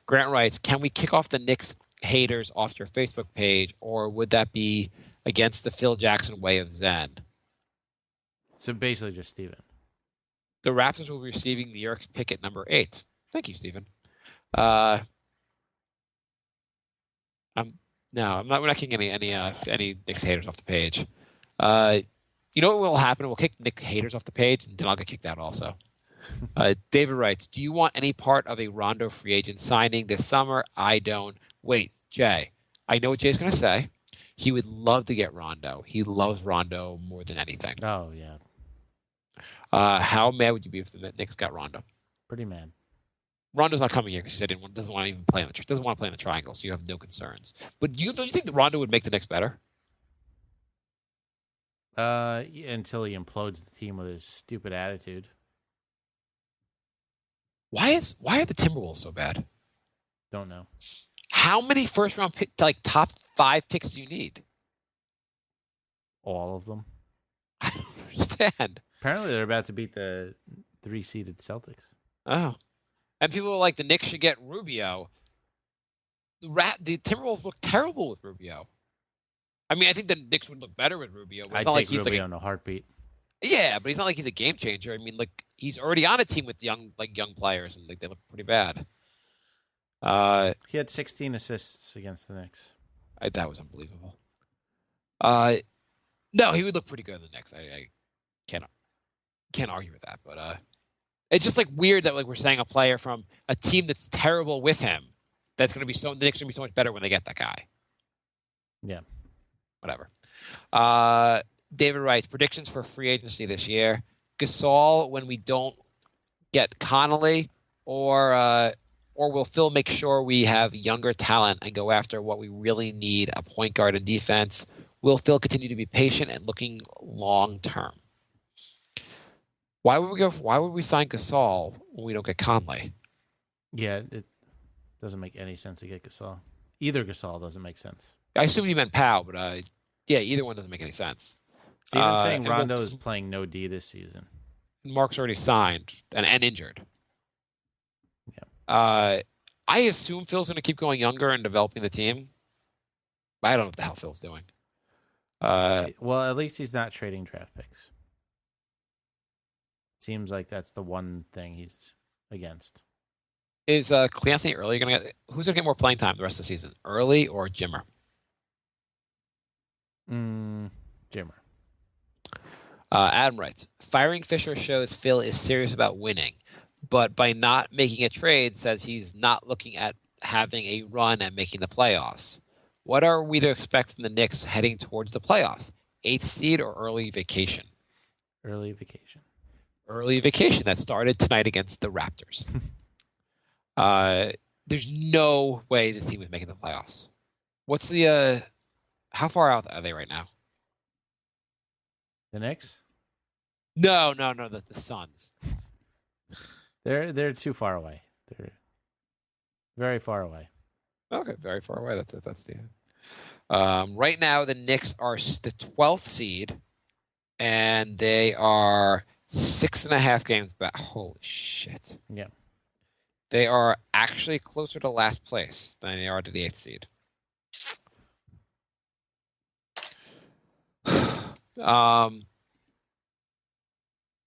Grant writes, can we kick off the Knicks haters off your Facebook page, or would that be against the Phil Jackson way of Zen? So basically just Steven. The Raptors will be receiving New York's pick at number 8. Thank you, Steven. No, we're not kicking any Knicks haters off the page. You know what will happen? We'll kick Knicks haters off the page, and then I'll get kicked out also. David writes, do you want any part of a Rondo free agent signing this summer? I don't. Wait, Jay. I know what Jay's going to say. He would love to get Rondo. He loves Rondo more than anything. Oh, yeah. How mad would you be if the Knicks got Rondo? Pretty mad. Rondo's not coming here because he said he doesn't want to even play in the triangle, so you have no concerns. But don't you think that Rondo would make the Knicks better? Until he implodes the team with his stupid attitude. Why are the Timberwolves so bad? Don't know. How many first round top 5 picks do you need? All of them. I don't understand. Apparently they're about to beat the 3-seeded Celtics. Oh. And people are like, the Knicks should get Rubio. The Timberwolves look terrible with Rubio. I mean, I think the Knicks would look better with Rubio. But I'd take Rubio in a heartbeat. Yeah, but he's not like he's a game changer. I mean, he's already on a team with young players, and they look pretty bad. He had 16 assists against the Knicks. That was unbelievable. No, he would look pretty good in the Knicks. I can't argue with that, but it's just weird that we're saying a player from a team that's terrible with him that's going to be the Knicks are going to be so much better when they get that guy. Yeah. Whatever. David writes, predictions for free agency this year. Gasol, when we don't get Connolly, or will Phil make sure we have younger talent and go after what we really need, a point guard and defense? Will Phil continue to be patient and looking long term? Why would we sign Gasol when we don't get Conley? Yeah, it doesn't make any sense to get Gasol. Either Gasol doesn't make sense. I assume you meant Powell, but yeah, either one doesn't make any sense. Steven's saying Rondo is playing no D this season. Marc's already signed and injured. Yeah. I assume Phil's going to keep going younger and developing the team. I don't know what the hell Phil's doing. Well, at least he's not trading draft picks. Seems like that's the one thing he's against. Is Clancy Early going to get? Who's going to get more playing time the rest of the season? Early or Jimmer? Jimmer. Adam writes, firing Fisher shows Phil is serious about winning, but by not making a trade says he's not looking at having a run and making the playoffs. What are we to expect from the Knicks heading towards the playoffs? 8th seed or early vacation? Early vacation. Early vacation that started tonight against the Raptors. There's no way this team is making the playoffs. What's the how far out are they right now? The Knicks? No, the Suns. They're too far away. They're very far away. Okay, very far away. That's the right now the Knicks are the 12th seed, and they are 6.5 games back. Holy shit! Yeah, they are actually closer to last place than they are to the 8th seed.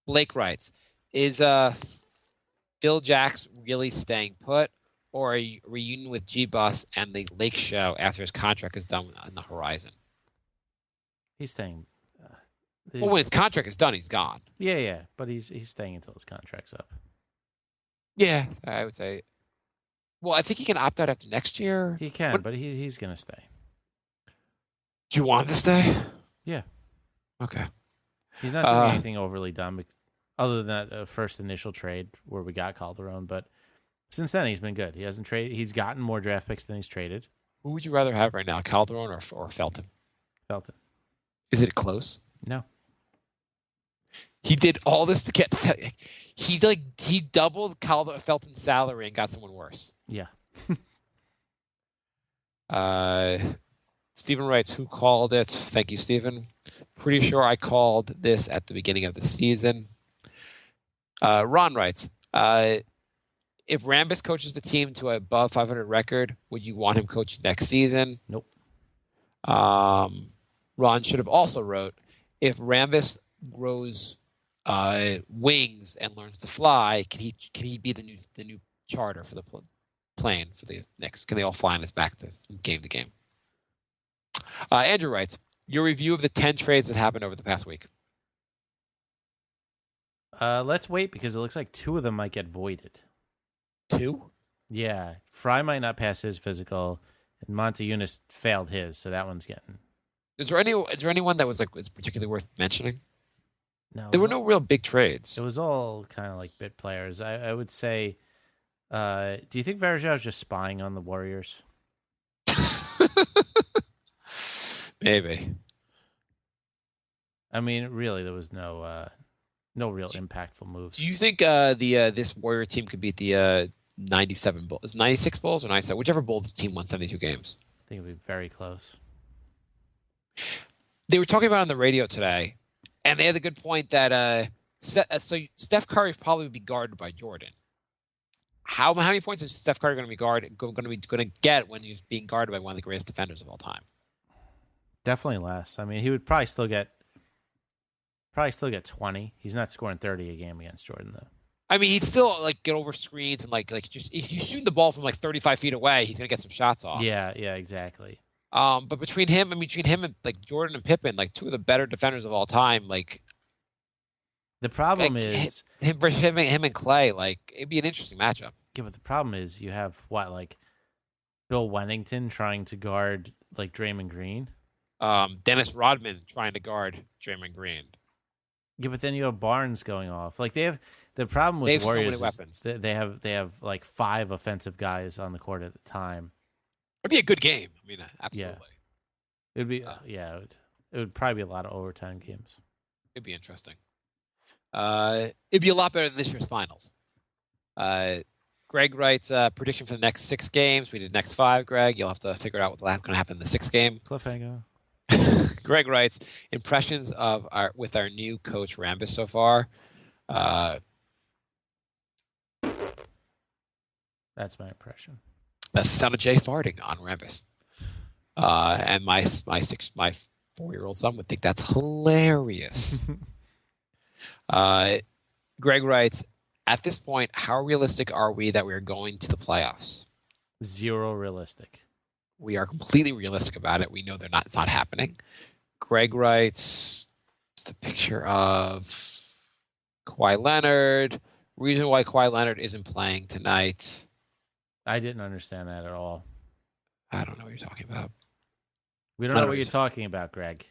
Blake writes, is Phil Jacks really staying put, or a reunion with G-Bus and the Lake Show after his contract is done on the horizon? He's staying. Well, when his contract is done, he's gone. Yeah, but he's staying until his contract's up. Yeah, I would say. Well, I think he can opt out after next year. He can, but he's going to stay. Do you want him to stay? Yeah. Okay. He's not doing anything overly dumb, other than that first initial trade where we got Calderon. But since then, he's been good. He hasn't traded. He's gotten more draft picks than he's traded. Who would you rather have right now, Calderon or Felton? Felton. Is it close? No. He did all this to get. He doubled Felton's salary and got someone worse. Yeah. Stephen writes, who called it? Thank you, Stephen. Pretty sure I called this at the beginning of the season. Ron writes, if Rambis coaches the team to an above 500 record, would you want him coaching next season? Nope. Ron should have also wrote, if Rambis grows wings and learns to fly, can he be the new charter for the plane for the Knicks? Can they all fly on his back from game to game? Andrew writes, your review of the 10 trades that happened over the past week. Let's wait because it looks like 2 of them might get voided. 2? Yeah. Fry might not pass his physical, and Montejunas failed his, so that one's getting. Is there anyone that was particularly worth mentioning? No. There were no real big trades. It was all kind of like bit players. I would say, do you think Varejao is just spying on the Warriors? Maybe. I mean, really, there was no real impactful moves. Do you think this Warrior team could beat the 97 Bulls? 96 Bulls or 97? Whichever Bulls team won 72 games. I think it would be very close. They were talking about it on the radio today, and they had the good point that so Steph Curry probably would be guarded by Jordan. How many points is Steph Curry going to get when he's being guarded by one of the greatest defenders of all time? Definitely less. I mean, he would probably still get 20. He's not scoring 30 a game against Jordan, though. I mean, he'd still get over screens and just if you shoot the ball from 35 feet away, he's going to get some shots off. Yeah, exactly. But between him and Jordan and Pippen, 2 of the better defenders of all time, the problem is him versus him and Clay. It'd be an interesting matchup. Yeah, but the problem is you have Bill Wennington trying to guard Draymond Green. Dennis Rodman trying to guard Draymond Green. Yeah, but then you have Barnes going off. The problem with They have so Warriors many weapons. is they have like 5 offensive guys on the court at the time. It'd be a good game. I mean, absolutely. It'd be it would probably be a lot of overtime games. It'd be interesting. It'd be a lot better than this year's finals. Greg writes prediction for the next 6 games. We did next 5. Greg, you'll have to figure out what's going to happen in the 6th game. Cliffhanger. Greg writes impressions of our new coach Rambis so far. That's my impression. That's the sound of Jay farting on Rambis. And my 4-year-old son would think that's hilarious. Greg writes, at this point, how realistic are we that we're going to the playoffs? 0 realistic. We are completely realistic about it. We know it's not happening. Greg writes, it's a picture of Kawhi Leonard. Reason why Kawhi Leonard isn't playing tonight. I didn't understand that at all. I don't know what you're talking about. We don't know what you're talking about, Greg.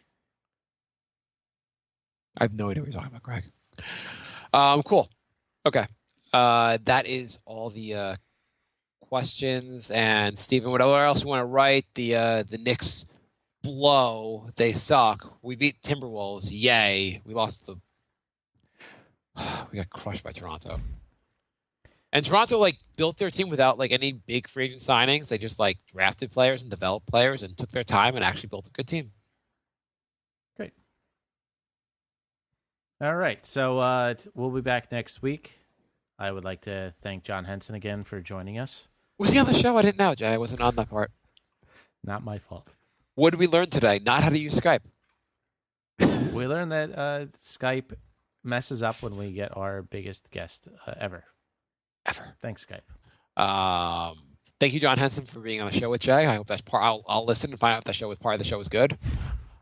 I have no idea what you're talking about, Greg. Cool. Okay. That is all the questions. And Steven, whatever else you want to write, the Knicks blow. They suck. We beat Timberwolves. Yay. We lost we got crushed by Toronto. And Toronto built their team without any big free agent signings. They just drafted players and developed players and took their time and actually built a good team. Great. All right. So we'll be back next week. I would like to thank John Henson again for joining us. Was he on the show? I didn't know, Jay. I wasn't on that part. Not my fault. What did we learn today? Not how to use Skype. We learned that Skype messes up when we get our biggest guest ever. Thanks, Skype. Thank you, John Henson, for being on the show with Jay. I hope that's I'll listen and find out if that show was part of the show was good.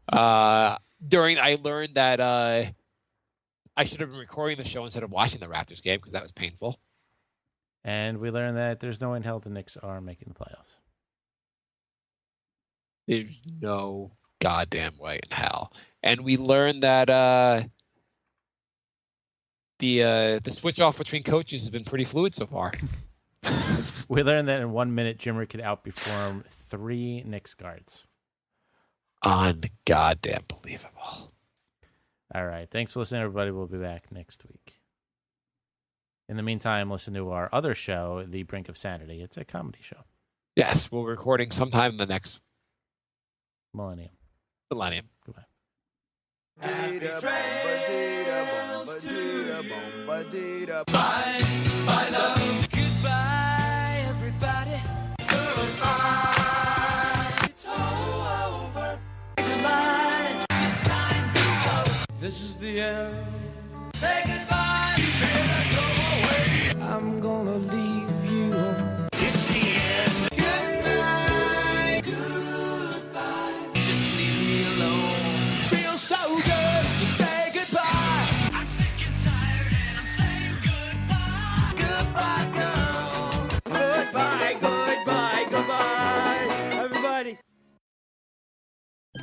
I learned that I should have been recording the show instead of watching the Raptors game because that was painful. And we learned that there's no way in hell the Knicks are making the playoffs. There's no goddamn way in hell. And we learned that the switch off between coaches has been pretty fluid so far. We learned that in 1 minute, Jimmer could outperform 3 Knicks guards. Ungoddamn believable. All right. Thanks for listening, everybody. We'll be back next week. In the meantime, listen to our other show, The Brink of Sanity. It's a comedy show. Yes, we're recording sometime in the next millennium. Goodbye. Bye, love. Goodbye, everybody. Goodbye. It's all over. Goodbye. It's time to go. This is the end. Say goodbye. You better go away. I'm gonna leave you. It's the end. Goodbye. Goodbye. Just leave me alone. Feels so good to say goodbye. I'm sick and tired and I'm saying goodbye. Goodbye, girl. Goodbye, goodbye, goodbye. Everybody.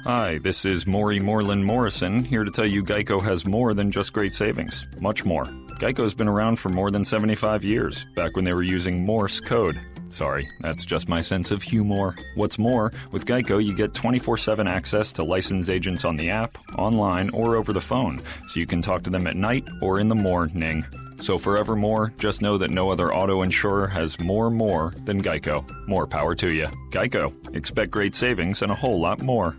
Hi, this is Maury Moreland Morrison, here to tell you Geico has more than just great savings. Much more. Geico's been around for more than 75 years, back when they were using Morse code. Sorry, that's just my sense of humor. What's more, with Geico you get 24/7 access to licensed agents on the app, online, or over the phone, so you can talk to them at night or in the morning. So forevermore, just know that no other auto insurer has more than Geico. More power to you. Geico. Expect great savings and a whole lot more.